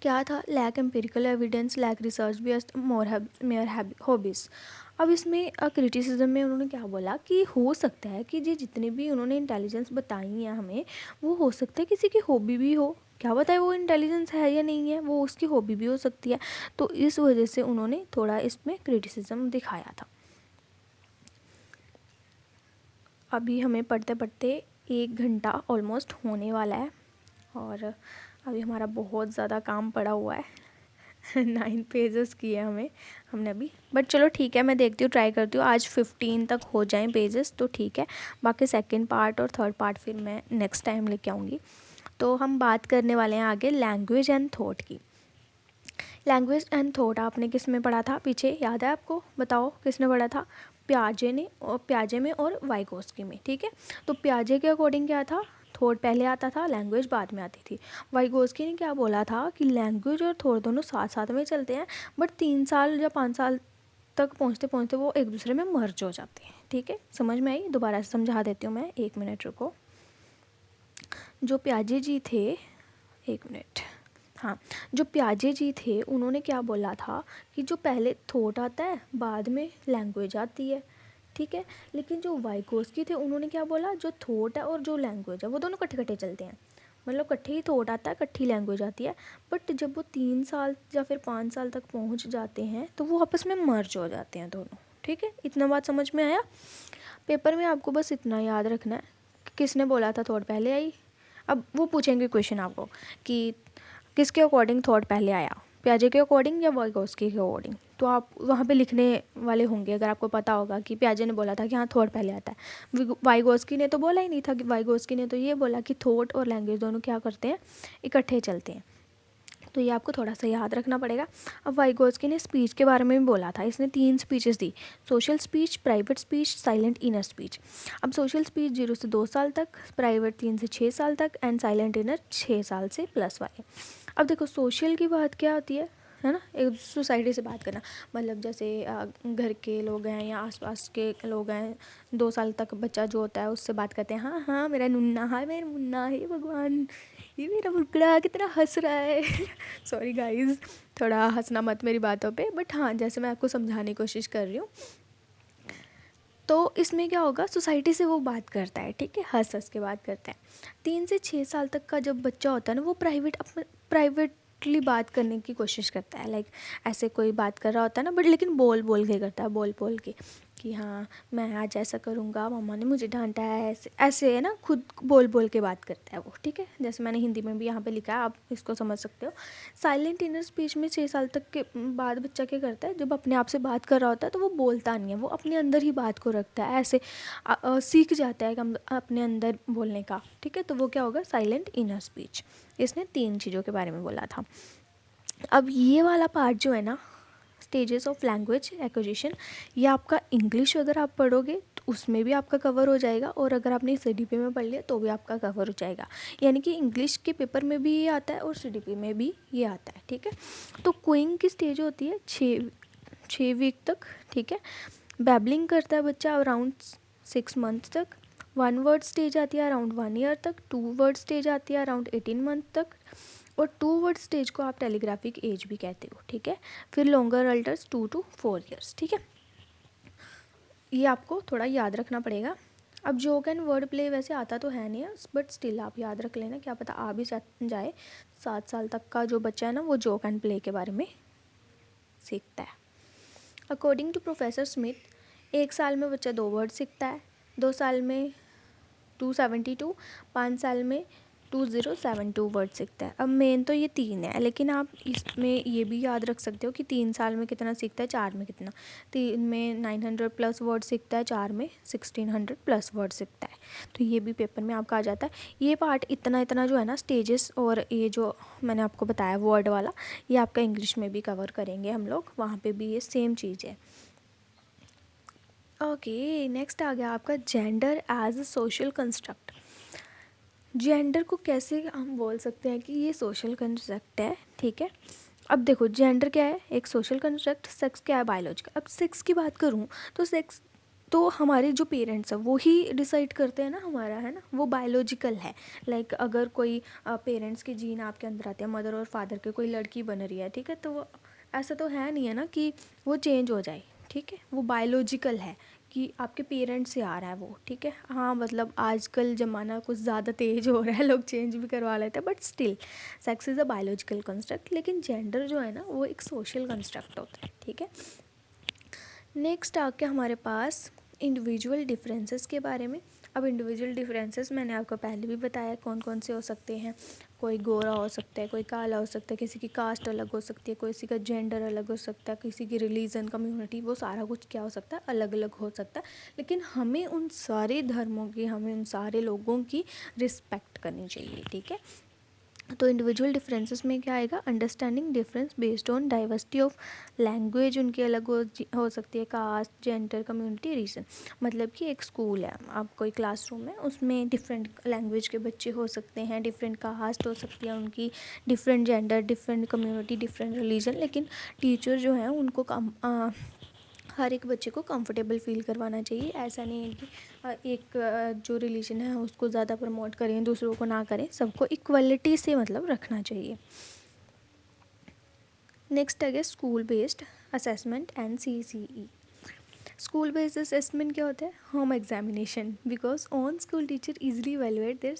क्या था, lack empirical evidence, lack research based, mere hobbies. अब इसमें क्रिटिसिज्म में उन्होंने क्या बोला कि हो सकता है कि ये जितने भी उन्होंने इंटेलिजेंस बताई है हमें, वो हो सकता है किसी की हॉबी भी हो, क्या पता है वो इंटेलिजेंस है या नहीं है, वो उसकी हॉबी भी हो सकती है। तो इस वजह से उन्होंने थोड़ा इसमें क्रिटिसिज्म दिखाया था। अभी हमें पढ़ते पढ़ते 1 घंटा ऑलमोस्ट होने वाला है, और अभी हमारा बहुत ज़्यादा काम पड़ा हुआ है 9 पेजेस किए हमने अभी, बट चलो ठीक है, मैं देखती हूँ, ट्राई करती हूँ आज 15 तक हो जाएं पेजेस तो ठीक है। बाकी सेकंड पार्ट और थर्ड पार्ट फिर मैं नेक्स्ट टाइम लेके आऊँगी। तो हम बात करने वाले हैं आगे लैंग्वेज एंड थॉट की। लैंग्वेज एंड थॉट आपने किस में पढ़ा था पीछे, याद है आपको, बताओ किसने पढ़ा था, प्याजे ने, और प्याजे में और वाइगोस्की में, ठीक है। तो प्याजे के अकॉर्डिंग क्या था, थॉट पहले आता था, लैंग्वेज बाद में आती थी। वाइगोस्की ने क्या बोला था कि लैंग्वेज और थॉट दोनों साथ साथ में चलते हैं, बट 3 साल या 5 साल तक पहुँचते पहुँचते वो एक दूसरे में मर्ज हो जाते हैं। ठीक है, समझ में आई? दोबारा से समझा देती हूँ मैं, 1 मिनट रुको। जो पियाजे जी थे, 1 मिनट, हाँ, जो पियाजे जी थे उन्होंने क्या बोला था कि जो पहले थॉट आता है बाद में लैंग्वेज आती है। ठीक है, लेकिन जो वाइगोस्की थे उन्होंने क्या बोला, जो थॉट है और जो लैंग्वेज है वो दोनों कट्ठे कट्ठे चलते हैं, मतलब कट्ठे ही थॉट आता है, कट्ठी लैंग्वेज आती है। बट जब वो 3 साल या फिर 5 साल तक पहुंच जाते हैं तो वो आपस में मर्ज हो जाते हैं दोनों। ठीक है, इतना बात समझ में आया? पेपर में आपको बस इतना याद रखना है कि किसने बोला था थॉट पहले आई। अब वो पूछेंगे क्वेश्चन आपको कि किसके अकॉर्डिंग थॉट पहले आया, पियाजे के अकॉर्डिंग या वाइगोस्की के अकॉर्डिंग। तो आप वहाँ पे लिखने वाले होंगे अगर आपको पता होगा कि पियाजे ने बोला था कि हाँ थॉट पहले आता है, वाइगोस्की ने तो बोला ही नहीं था। कि वाइगोस्की ने तो ये बोला कि थॉट और लैंग्वेज दोनों क्या करते हैं, इकट्ठे चलते हैं। तो ये आपको थोड़ा सा याद रखना पड़ेगा। अब वाइगोस्की ने स्पीच के बारे में भी बोला था, इसने 3 स्पीचेस दी, social speech, private speech, silent inner speech. अब सोशल स्पीच 0 से 2 साल तक, प्राइवेट 3 से 6 साल तक, एंड साइलेंट इनर 6 साल से प्लस वाले। अब देखो सोशल की बात क्या होती है ना, एक सोसाइटी से बात करना, मतलब जैसे घर के लोग हैं या आसपास के लोग हैं, 2 साल तक बच्चा जो होता है उससे बात करते हैं, हाँ हाँ मेरा नुन्ना है, मेरा मुन्ना है, भगवान ये मेरा बुकड़ा कितना हंस रहा है सॉरी गाइस, थोड़ा हंसना मत मेरी बातों पे, बट हाँ जैसे मैं आपको समझाने की कोशिश कर रही हूँ। तो इसमें क्या होगा, सोसाइटी से वो बात करता है, ठीक है, हंस हंस के बात करता है। 3 से 6 साल तक का जब बच्चा होता है ना, वो प्राइवेटली बात करने की कोशिश करता है, लाइक ऐसे कोई बात कर रहा होता है ना, बट लेकिन बोल बोल के करता है, बोल बोल के कि हाँ मैं आज ऐसा करूँगा, मम्मा ने मुझे डांटा है, ऐसे ऐसे है ना, खुद बोल बोल के बात करता है वो। ठीक है, जैसे मैंने हिंदी में भी यहाँ पे लिखा है, आप इसको समझ सकते हो। साइलेंट इनर स्पीच में 6 साल तक के बाद बच्चा क्या करता है, जब अपने आप से बात कर रहा होता है तो वो बोलता नहीं है, वो अपने अंदर ही बात को रखता है, ऐसे सीख जाता है अपने अंदर बोलने का। ठीक है, तो वो क्या होगा, साइलेंट इनर स्पीच। इसने 3 चीज़ों के बारे में बोला था। अब ये वाला पार्ट जो है ना, स्टेजेस ऑफ लैंग्वेज एक्विजिशन, ये आपका इंग्लिश अगर आप पढ़ोगे तो उसमें भी आपका कवर हो जाएगा, और अगर आपने CDP में पढ़ लिया तो भी आपका कवर हो जाएगा। यानी कि इंग्लिश के पेपर में भी ये आता है और CDP में भी ये आता है। ठीक है, तो क्विंग की स्टेज होती है 6 वीक तक। ठीक है, बैबलिंग करता है बच्चा अराउंड 6 मंथ तक। 1 वर्ड स्टेज आती है अराउंड 1 ईयर तक। 2 वर्ड स्टेज आती है अराउंड 18 मंथ तक, और 2 वर्ड स्टेज को आप टेलीग्राफिक एज भी कहते हो। ठीक है, फिर लॉन्गर अल्टर्स 2 to 4 ईयर्स। ठीक है, ये आपको थोड़ा याद रखना पड़ेगा। अब जोक एंड वर्ड प्ले वैसे आता तो है नहीं, बट स्टिल आप याद रख लेना, क्या पता आ भी जाए। 7 साल तक का जो बच्चा है ना, वो जोक एंड प्ले के बारे में सीखता है। अकॉर्डिंग टू प्रोफेसर स्मिथ, 1 साल में बच्चा 2 वर्ड सीखता है, 2 साल में 272, 5 साल में 2072 वर्ड सीखता है। अब मेन तो ये 3 है, लेकिन आप इसमें ये भी याद रख सकते हो कि 3 साल में कितना सीखता है, 4 में कितना। 3 में 900 प्लस वर्ड सीखता है, 4 में 1600 प्लस वर्ड सीखता है। तो ये भी पेपर में आपका आ जाता है। ये पार्ट इतना जो है ना, स्टेजेस और ये जो मैंने आपको बताया वर्ड वाला, ये आपका इंग्लिश में भी कवर करेंगे हम लोग, वहाँ पर भी ये सेम चीज़ है। ओके, नेक्स्ट आ गया आपका gender as a social construct. Gender को कैसे हम बोल सकते हैं कि ये सोशल कंस्ट्रक्ट है। ठीक है, अब देखो जेंडर क्या है, एक सोशल कंस्ट्रक्ट, सेक्स क्या है, बायोलॉजिकल। अब सेक्स की बात करूँ तो सेक्स तो हमारे जो पेरेंट्स हैं वो ही डिसाइड करते हैं ना हमारा, है ना, वो बायोलॉजिकल है। लाइक अगर कोई पेरेंट्स के जीन आपके अंदर आते हैं, मदर और फादर के, कोई लड़की बन रही है, ठीक है, तो वो ऐसा तो है नहीं है ना कि वो चेंज हो जाए। ठीक है, वो बायोलॉजिकल है कि आपके पेरेंट्स से आ रहा है वो। ठीक है, हाँ मतलब आजकल ज़माना कुछ ज़्यादा तेज हो रहा है, लोग चेंज भी करवा लेते हैं, but still sex is a biological construct. लेकिन जेंडर जो है ना, वो एक सोशल कंस्ट्रक्ट होता है। ठीक है, नेक्स्ट आके हमारे पास इंडिविजुअल डिफरेंसेस के बारे में। अब इंडिविजुअल डिफरेंसेस मैंने आपको पहले भी बताया कौन कौन से हो सकते हैं। कोई गोरा हो सकता है, कोई काला हो सकता है, किसी की कास्ट अलग हो सकती है, किसी का जेंडर अलग हो सकता है, किसी की रिलीजन, कम्युनिटी, वो सारा कुछ क्या हो सकता है, अलग अलग हो सकता है। लेकिन हमें उन सारे धर्मों की, हमें उन सारे लोगों की रिस्पेक्ट करनी चाहिए। ठीक है, तो इंडिविजुअल डिफरेंसेस में क्या आएगा, understanding difference based on diversity of language, उनकी अलग हो सकती है, कास्ट, जेंडर, कम्युनिटी, रीजन। मतलब कि एक स्कूल है, आप कोई क्लासरूम है, उसमें डिफरेंट लैंग्वेज के बच्चे हो सकते हैं, डिफरेंट कास्ट हो सकती है उनकी, different gender, different community, different religion, लेकिन टीचर जो है उनको हर एक बच्चे को कंफर्टेबल फील करवाना चाहिए। ऐसा नहीं है कि एक जो रिलीजन है उसको ज़्यादा प्रमोट करें, दूसरों को ना करें, सबको इक्वलिटी से मतलब रखना चाहिए। नेक्स्ट है school based assessment and CCE। School based assessment क्या होता है? Home examination, because on school teacher easily evaluate there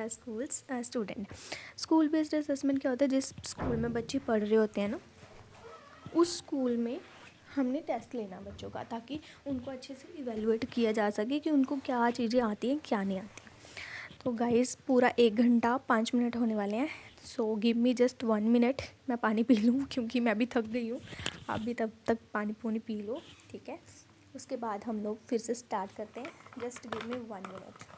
schools student. School based assessment क्या होता है? जिस स्कूल में बच्चे पढ़ रहे होते हैं ना, उस स्कूल में हमने टेस्ट लेना बच्चों का, ताकि उनको अच्छे से इवेलुएट किया जा सके कि उनको क्या चीज़ें आती हैं क्या नहीं आती। तो गाइस पूरा 1 घंटा 5 मिनट होने वाले हैं, so give me just 1 minute, मैं पानी पी लूँ क्योंकि मैं भी थक गई हूँ। आप भी तब तक पानी पूनी पी लो, ठीक है? उसके बाद हम लोग फिर से स्टार्ट करते हैं। Just give me 1 minute.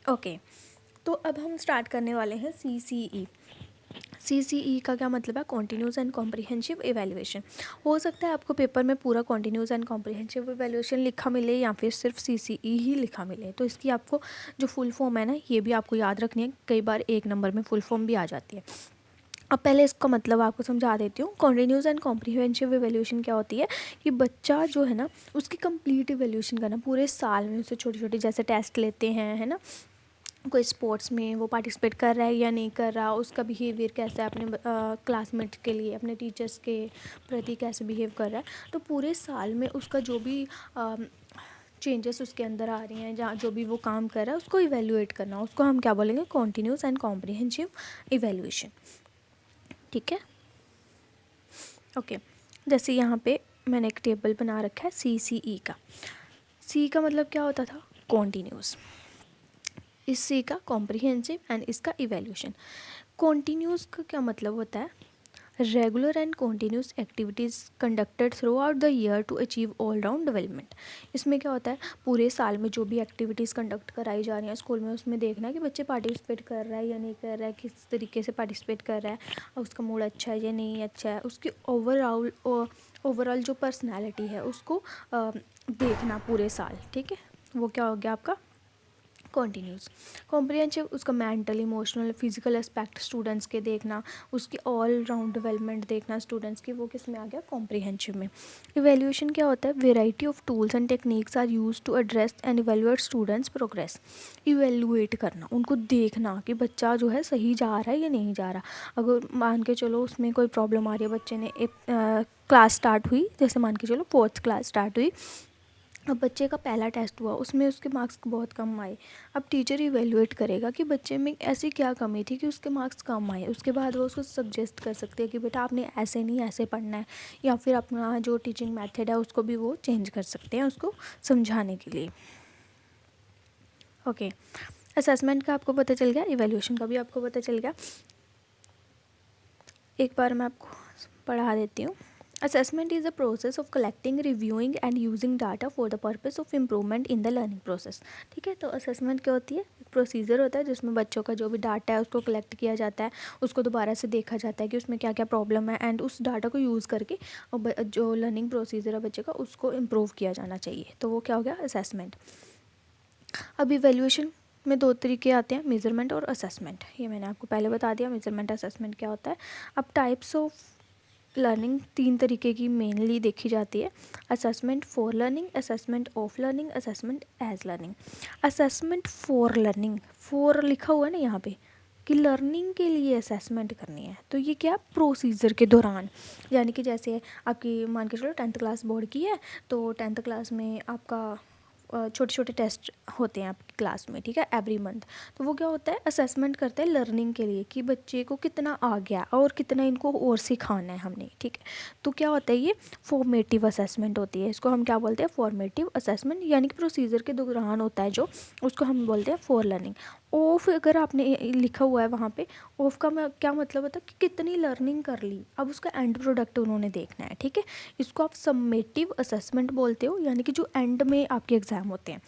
Okay, तो अब हम स्टार्ट करने वाले हैं CCE। CCE का क्या मतलब है? Continuous and comprehensive evaluation. हो सकता है आपको पेपर में पूरा कॉन्टीन्यूस एंड कॉम्प्रिहेंसिव इवैल्यूएशन लिखा मिले या फिर सिर्फ CCE ही लिखा मिले, तो इसकी आपको जो फुल फॉर्म है ना, ये भी आपको याद रखनी है। कई बार 1 नंबर में फुल फॉर्म भी आ जाती है। अब पहले इसका मतलब आपको समझा देती हूँ। कॉन्टीन्यूस एंड कॉम्प्रिहेंसिव इवैल्यूएशन क्या होती है कि बच्चा जो है ना, उसकी कंप्लीट इवैल्यूएशन करना पूरे साल में। उससे छोटे छोटे जैसे टेस्ट लेते हैं, है ना, कोई स्पोर्ट्स में वो पार्टिसिपेट कर रहा है या नहीं कर रहा, उसका बिहेवियर कैसा है अपने क्लासमेट के लिए, अपने टीचर्स के प्रति कैसे बिहेव कर रहा है। तो पूरे साल में उसका जो भी चेंजेस उसके अंदर आ रही हैं, जहाँ जो भी वो काम कर रहा है, उसको इवेल्युएट करना, उसको हम क्या बोलेंगे? कॉन्टीन्यूस एंड कॉम्प्रिहेंसिव इवेल्यूएशन, ठीक है? ओके, जैसे यहाँ पे मैंने एक टेबल बना रखा है CCE का। C का मतलब क्या होता था? कॉन्टीन्यूस। इस C का कॉम्प्रिहेंसिव एंड इसका इवेल्यूशन। कॉन्टीन्यूस का क्या मतलब होता है? Regular and continuous activities conducted throughout the year to achieve all round development. इसमें क्या होता है? पूरे साल में जो भी एक्टिविटीज़ कंडक्ट कराई जा रही हैं स्कूल में, उसमें देखना है कि बच्चे पार्टिसिपेट कर रहा है या नहीं कर रहा है, किस तरीके से पार्टिसिपेट कर रहा है, और उसका मूड अच्छा है या नहीं अच्छा है, उसकी ओवरऑल जो पर्सनैलिटी है उसको देखना पूरे साल, ठीक है? वो क्या हो गया आपका कॉन्टीन्यूस। कॉम्प्रिहेंसिव, उसका mental, emotional, physical aspect students के देखना, उसकी ऑल राउंड डेवलपमेंट देखना स्टूडेंट्स की, वो किस में आ गया? कॉम्प्रिहेंसिव में। इवैल्यूएशन क्या होता है? Variety of tools and techniques are use to address and evaluate students progress. Evaluate करना, उनको देखना कि बच्चा जो है सही जा रहा है या नहीं जा रहा। अगर मान के चलो उसमें कोई प्रॉब्लम आ रही है, बच्चे ने एक क्लास स्टार्ट हुई, जैसे मान के चलो 4th क्लास स्टार्ट हुई, अब बच्चे का पहला टेस्ट हुआ, उसमें उसके मार्क्स बहुत कम आए। अब टीचर इवेल्युएट करेगा कि बच्चे में ऐसी क्या कमी थी कि उसके मार्क्स कम आए। उसके बाद वो उसको सजेस्ट कर सकते हैं कि बेटा आपने ऐसे नहीं ऐसे पढ़ना है, या फिर अपना जो टीचिंग मेथड है उसको भी वो चेंज कर सकते हैं उसको समझाने के लिए। ओके, असेसमेंट का आपको पता चल गया, इवेल्यूएशन का भी आपको पता चल गया। एक बार मैं आपको पढ़ा देती हूँ। Assessment is the process of collecting, reviewing and using data for the purpose of improvement in the learning process। ठीक है, तो असेसमेंट क्या होती है? एक प्रोसीजर होता है जिसमें बच्चों का जो भी डाटा है उसको कलेक्ट किया जाता है, उसको दोबारा से देखा जाता है कि उसमें क्या क्या प्रॉब्लम है, एंड उस डाटा को यूज़ करके जो लर्निंग प्रोसीजर है बच्चे का उसको इम्प्रूव किया जाना चाहिए। तो वो क्या हो गया? असेसमेंट। अब इवेल्यूएशन में 2 तरीके आते हैं, मेजरमेंट और असेसमेंट। ये मैंने आपको पहले बता दिया मेजरमेंट असेसमेंट क्या होता है। अब टाइप्स ऑफ लर्निंग 3 तरीके की मेनली देखी जाती है। Assessment for learning, assessment of learning, assessment as learning. Assessment for learning, for लिखा हुआ है ना यहाँ पे कि लर्निंग के लिए असेसमेंट करनी है, तो ये क्या? प्रोसीजर के दौरान, यानी कि जैसे आपकी मान के चलो 10th क्लास बोर्ड की है, तो 10th क्लास में आपका छोटे छोटे टेस्ट होते हैं आपकी क्लास में, ठीक है, एवरी मंथ। तो वो क्या होता है? असेसमेंट करते हैं लर्निंग के लिए कि बच्चे को कितना आ गया और कितना इनको और सिखाना है हमने, ठीक है। तो क्या होता है? ये फॉर्मेटिव असेसमेंट होती है, इसको हम क्या बोलते हैं? फॉर्मेटिव असेसमेंट, यानी कि प्रोसीजर के दौरान होता है जो, उसको हम बोलते हैं फॉर लर्निंग। ऑफ अगर आपने लिखा हुआ है वहाँ पे, ऑफ का क्या मतलब होता है कि कितनी लर्निंग कर ली, अब उसका एंड प्रोडक्ट उन्होंने देखना है, ठीक है। इसको आप समेटिव असेसमेंट बोलते हो, यानी कि जो एंड में आपके एग्ज़ाम होते हैं।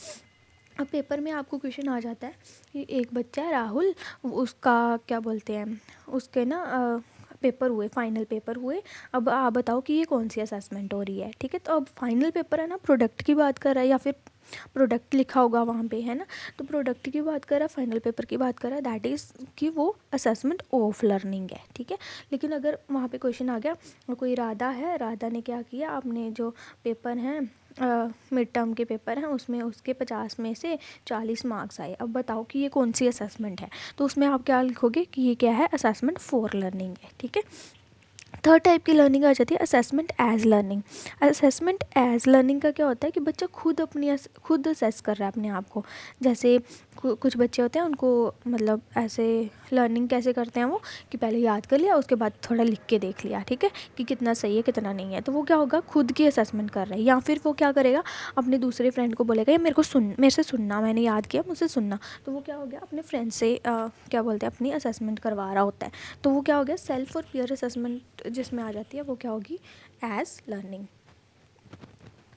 अब पेपर में आपको क्वेश्चन आ जाता है कि एक बच्चा है राहुल, उसका क्या बोलते हैं, उसके ना पेपर हुए, फाइनल पेपर हुए, अब आप बताओ कि ये कौन सी असेसमेंट हो रही है, ठीक है। तो अब फाइनल पेपर है ना, प्रोडक्ट की बात कर रहा है या फिर प्रोडक्ट लिखा होगा वहाँ पे, है ना। तो प्रोडक्ट की बात करा, फाइनल पेपर की बात करा, दैट इज़ कि वो असेसमेंट ऑफ लर्निंग है, ठीक है। लेकिन अगर वहाँ पे क्वेश्चन आ गया, कोई राधा है, राधा ने क्या किया, आपने जो पेपर हैं मिड टर्म के पेपर हैं उसमें उसके 50 में से 40 मार्क्स आए, अब बताओ कि ये कौन सी असेसमेंट है। तो उसमें आप क्या लिखोगे कि ये क्या है, असेसमेंट फॉर लर्निंग है, ठीक है। थर्ड टाइप की लर्निंग आ जाती है assessment as learning. Assessment as learning का क्या होता है कि बच्चा खुद असेस कर रहा है अपने आप को। जैसे कुछ बच्चे होते हैं उनको मतलब ऐसे लर्निंग कैसे करते हैं वो, कि पहले याद कर लिया, उसके बाद थोड़ा लिख के देख लिया, ठीक है, कि कितना सही है कितना नहीं है। तो वो क्या होगा, खुद की असेसमेंट कर रहा है। या फिर वो क्या करेगा, अपने दूसरे फ्रेंड को बोलेगा ये मेरे से सुनना, मैंने याद किया मुझसे सुनना। तो वो क्या हो गया, अपने फ्रेंड से क्या बोलते हैं, अपनी असेसमेंट करवा रहा होता है। तो वो क्या हो गया, सेल्फ और पीयर असेसमेंट जिसमें आ जाती है वो क्या होगी, एज लर्निंग।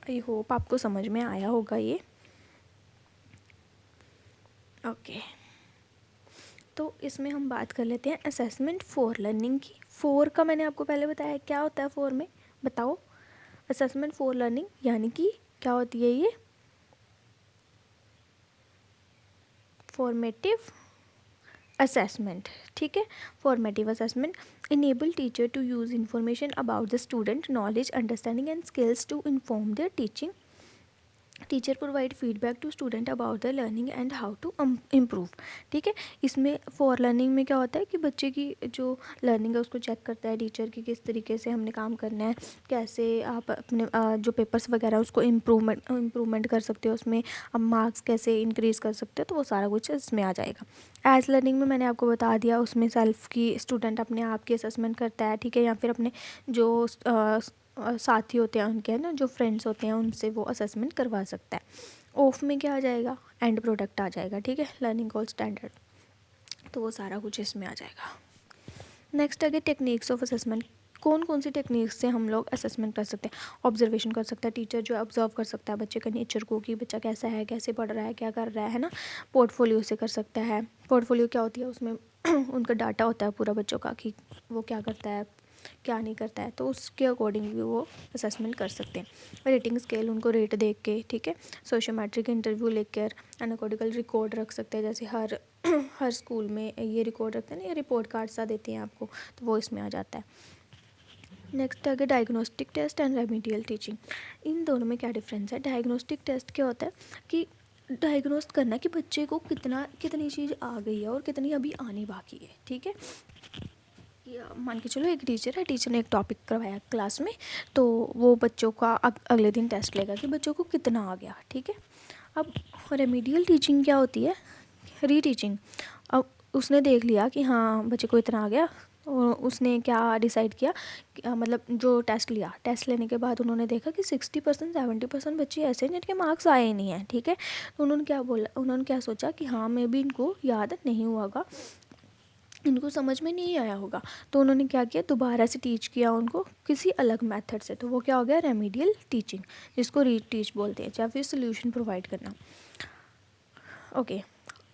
आई होप आपको समझ में आया होगा ये। ओके तो इसमें हम बात कर लेते हैं असेसमेंट फॉर लर्निंग की। फोर का मैंने आपको पहले बताया क्या होता है फोर में, बताओ। असेसमेंट फॉर लर्निंग यानी कि क्या होती है ये, फॉर्मेटिव असेसमेंट, ठीक है। Formative assessment enable teacher to use information about the student knowledge understanding and skills to inform their teaching. Teacher provide feedback to student about the learning and how to improve, ठीक है। इसमें for learning में क्या होता है कि बच्चे की जो लर्निंग है उसको चेक करता है टीचर की, किस तरीके से हमने काम करना है, कैसे आप अपने जो पेपर्स वगैरह उसको इम्प्रूवमेंट कर सकते हो, उसमें अब मार्क्स कैसे इंक्रीज़ कर सकते हो, तो वो सारा कुछ इसमें आ जाएगा। एज लर्निंग में मैंने आपको बता दिया, उसमें सेल्फ की स्टूडेंट अपने आप की असेसमेंट करता है, ठीक है, या फिर अपने जो साथी होते हैं उनके, है ना, जो फ्रेंड्स होते हैं उनसे वो असेसमेंट करवा सकता है। ऑफ में क्या आ जाएगा, एंड प्रोडक्ट आ जाएगा, ठीक है, लर्निंग गोल स्टैंडर्ड। तो वो सारा कुछ इसमें आ जाएगा। नेक्स्ट आगे टेक्निक्स ऑफ असेसमेंट। कौन कौन सी टेक्निक्स से हम लोग असेसमेंट कर सकते हैं। ऑब्जर्वेशन कर सकता है टीचर, जो ऑब्जर्व कर सकता है बच्चे के नेचर को, कि बच्चा कैसा है, कैसे पढ़ रहा है, क्या कर रहा है ना। पोर्टफोलियो से कर सकता है। पोर्टफोलियो क्या होती है, उसमें उनका डाटा होता है पूरा बच्चों का, कि वो क्या करता है क्या नहीं करता है, तो उसके अकॉर्डिंग भी वो असेसमेंट कर सकते हैं। रेटिंग स्केल उनको रेट देख के, ठीक है, सोशियोमेट्रिक इंटरव्यू लेकर एनाकोडिकल रिकॉर्ड रख सकते हैं। जैसे हर हर स्कूल में ये रिकॉर्ड रखते हैं ना, ये रिपोर्ट कार्ड सा देते हैं आपको, तो वो इसमें आ जाता है। नेक्स्ट आगे diagnostic test and remedial teaching. इन दोनों में क्या डिफरेंस है। डायग्नोस्टिक टेस्ट क्या होता है कि डायग्नोस्ट करना कि बच्चे को कितनी चीज़ आ गई है और कितनी अभी आनी बाकी है, ठीक है। मान के चलो एक टीचर है, टीचर ने एक टॉपिक करवाया क्लास में, तो वो बच्चों का अगले दिन टेस्ट लेगा कि बच्चों को कितना आ गया, ठीक है। अब रेमेडियल टीचिंग क्या होती है, रीटीचिंग। अब उसने देख लिया कि हाँ बच्चे को इतना आ गया, और उसने क्या डिसाइड किया मतलब जो टेस्ट लिया, टेस्ट लेने के बाद उन्होंने देखा कि 60% 70% बच्चे ऐसे हैं जिनके मार्क्स आए ही नहीं हैं, ठीक है। तो उन्होंने क्या सोचा कि हाँ मे बी इनको याद नहीं हुआ होगा, इनको समझ में नहीं आया होगा। तो उन्होंने क्या किया, दोबारा से टीच किया उनको किसी अलग मेथड से। तो वो क्या हो गया, रेमेडियल टीचिंग, जिसको रीटीच बोलते हैं, या फिर सोल्यूशन प्रोवाइड करना। ओके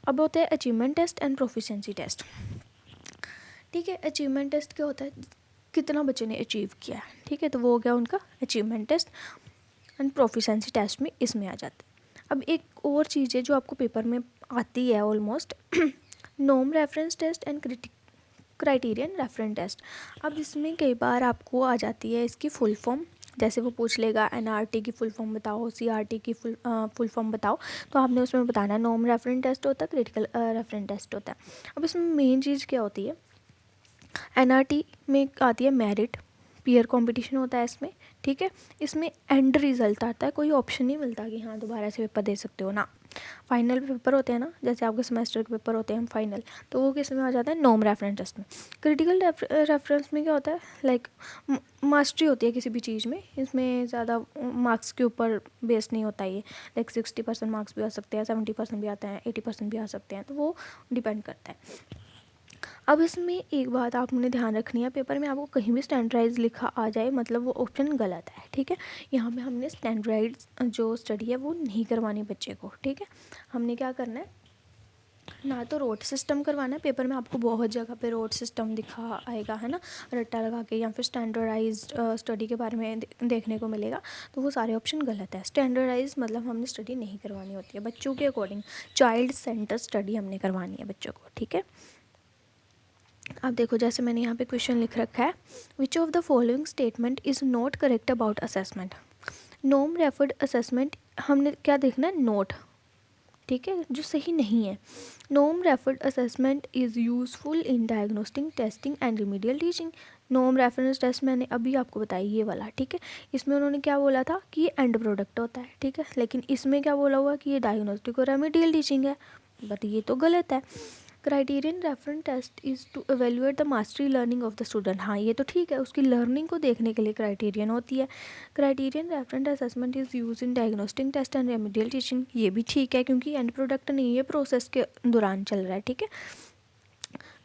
अब होता है achievement test and proficiency test, ठीक है। अचीवमेंट टेस्ट क्या होता है, कितना बच्चे ने अचीव किया है, ठीक है, तो वो हो गया उनका achievement test. And proficiency test में इसमें आ जाता है। अब एक और चीज़ है जो आपको पेपर में आती है almost, norm reference test and criterion reference test. अब इसमें कई बार आपको आ जाती है इसकी फुल फॉर्म, जैसे वो पूछ लेगा एनआरटी की फुल फॉर्म बताओ, सीआरटी की फुल फॉर्म बताओ, तो आपने उसमें बताना है नॉर्म रेफरेंस टेस्ट होता है, क्रिटिकल रेफरेंस टेस्ट होता है। अब इसमें मेन चीज़ क्या होती है, एनआरटी में आती है मेरिट, पीयर कंपटीशन होता है इसमें, ठीक है। इसमें एंड रिजल्ट आता है, कोई ऑप्शन नहीं मिलता कि हाँ दोबारा से पेपर दे सकते हो ना। फाइनल पेपर होते हैं ना, जैसे आपके सेमेस्टर के पेपर होते हैं फाइनल, तो वो किस में आ जाता है, नॉर्म रेफरेंस टेस्ट में। क्रिटिकल रेफरेंस में क्या होता है, लाइक मास्टरी होती है किसी भी चीज़ में, इसमें ज़्यादा मार्क्स के ऊपर बेस नहीं होता ये, लाइक 60% मार्क्स भी आ सकते हैं, 70% भी आते हैं, 80% भी आ सकते हैं, तो वो डिपेंड करता है। अब इसमें एक बात आपने ध्यान रखनी है, पेपर में आपको कहीं भी स्टैंडर्डाइज लिखा आ जाए मतलब वो ऑप्शन गलत है, ठीक है। यहाँ पे हमने स्टैंडर्डाइज जो स्टडी है वो नहीं करवानी बच्चे को, ठीक है। हमने क्या करना है, ना तो रोड सिस्टम करवाना है, पेपर में आपको बहुत जगह पे रोड सिस्टम दिखा आएगा, है ना, रट्टा लगा के, या फिर स्टैंडर्डाइज्ड स्टडी के बारे में देखने को मिलेगा। तो वो सारे ऑप्शन गलत है। स्टैंडर्डाइज मतलब हमने स्टडी नहीं करवानी होती है, बच्चों के अकॉर्डिंग चाइल्ड सेंटर स्टडी हमने करवानी है बच्चों को, ठीक है। अब देखो, जैसे मैंने यहाँ पे क्वेश्चन लिख रखा है, which of the following statement is not correct about assessment. Norm referred assessment, हमने क्या देखना है, नोट, ठीक है, जो सही नहीं है। Norm referred assessment is useful in diagnosing, testing and remedial teaching. Norm reference test मैंने अभी आपको बताया, ये वाला, ठीक है। इसमें उन्होंने क्या बोला था कि ये एंड प्रोडक्ट होता है, ठीक है, लेकिन इसमें क्या बोला हुआ कि ये डायग्नोस्टिक और रेमीडियल टीचिंग है, बट ये तो गलत है। Criterion reference test is to evaluate the mastery learning of the student, हाँ ये तो ठीक है, उसकी लर्निंग को देखने के लिए क्राइटेरियन होती है। Criterion reference assessment is use in diagnostic test and remedial teaching, ये भी ठीक है क्योंकि एंड प्रोडक्ट नहीं है, प्रोसेस के दौरान चल रहा है, ठीक है।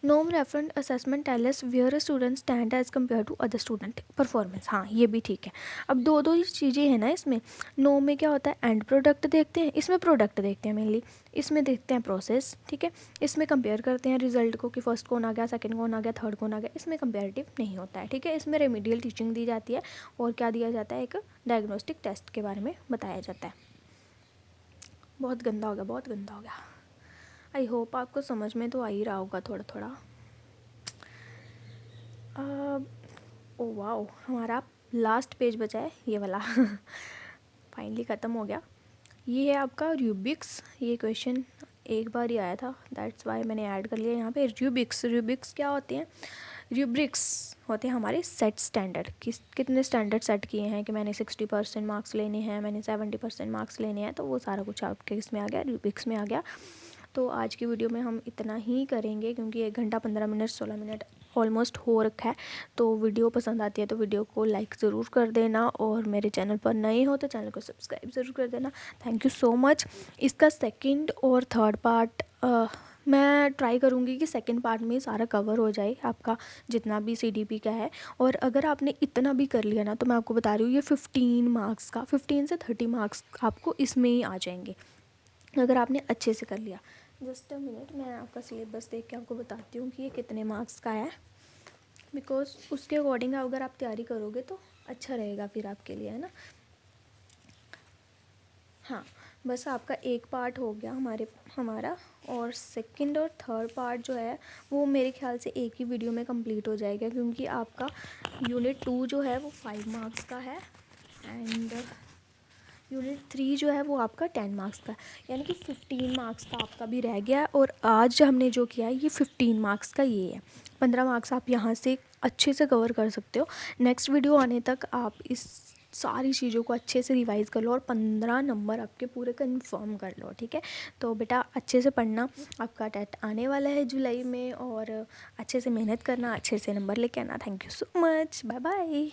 Norm reference assessment tell us where a student stand as compare to other student performance, हाँ ये भी ठीक है। अब दो दो ही चीज़ें हैं ना इसमें। नॉर्म में क्या होता है, एंड प्रोडक्ट देखते हैं, इसमें प्रोडक्ट देखते हैं मेनली, इसमें देखते हैं प्रोसेस, ठीक है। इसमें कंपेयर करते हैं रिजल्ट को कि फर्स्ट कौन आ गया, सेकंड कौन आ गया, थर्ड कौन आ गया, इसमें कंपेरेटिव नहीं होता है, ठीक है। इसमें रेमेडियल टीचिंग दी जाती है और क्या दिया जाता है, एक डायग्नोस्टिक टेस्ट के बारे में बताया जाता है। बहुत गंदा हो गया, बहुत गंदा हो गया। आई होप आपको समझ में तो आ ही रहा होगा थोड़ा थोड़ा। ओ वाओ, हमारा लास्ट पेज बचा है ये वाला फाइनली ख़त्म हो गया। ये है आपका रूबिक्स, ये क्वेश्चन एक बार ही आया था, दैट्स वाई मैंने ऐड कर लिया यहाँ पे। रूबिक्स क्या होते हैं, रूब्रिक्स होते हैं हमारे सेट स्टैंडर्ड, कितने स्टैंडर्ड सेट किए हैं कि मैंने 60% मार्क्स लेने हैं, मैंने 70% मार्क्स लेने हैं, तो वो सारा कुछ आपके इसमें आ गया, रूबिक्स में आ गया। तो आज की वीडियो में हम इतना ही करेंगे क्योंकि 1 घंटा 15 मिनट 16 मिनट ऑलमोस्ट हो रखा है। तो वीडियो पसंद आती है तो वीडियो को लाइक ज़रूर कर देना, और मेरे चैनल पर नए हो तो चैनल को सब्सक्राइब ज़रूर कर देना। Thank you so much. इसका सेकंड और थर्ड पार्ट मैं ट्राई करूँगी कि सेकंड पार्ट में सारा कवर हो जाए आपका जितना भी CDP का है। और अगर आपने इतना भी कर लिया ना, तो मैं आपको बता रही हूँ ये 15 मार्क्स का, 15 से 30 मार्क्स आपको इसमें ही आ जाएंगे अगर आपने अच्छे से कर लिया। जस्ट अ मिनट, मैं आपका सिलेबस देख के आपको बताती हूँ कि ये कितने मार्क्स का है, बिकॉज उसके अकॉर्डिंग अगर आप तैयारी करोगे तो अच्छा रहेगा फिर आपके लिए, है ना। हाँ, बस आपका एक पार्ट हो गया हमारा, और सेकंड और थर्ड पार्ट जो है वो मेरे ख्याल से एक ही वीडियो में कंप्लीट हो जाएगा, क्योंकि आपका यूनिट 2 जो है वो 5 मार्क्स का है, एंड यूनिट 3 जो है वो आपका 10 मार्क्स का है, यानी कि 15 मार्क्स का आपका भी रह गया है। और आज हमने जो किया है ये 15 मार्क्स का ये है। 15 मार्क्स आप यहाँ से अच्छे से कवर कर सकते हो। नेक्स्ट वीडियो आने तक आप इस सारी चीज़ों को अच्छे से रिवाइज़ कर लो और 15 नंबर आपके पूरे कंफर्म कर लो, ठीक है। तो बेटा अच्छे से पढ़ना, आपका टेट आने वाला है जुलाई में, और अच्छे से मेहनत करना, अच्छे से नंबर लेके आना। Thank you so much, bye bye.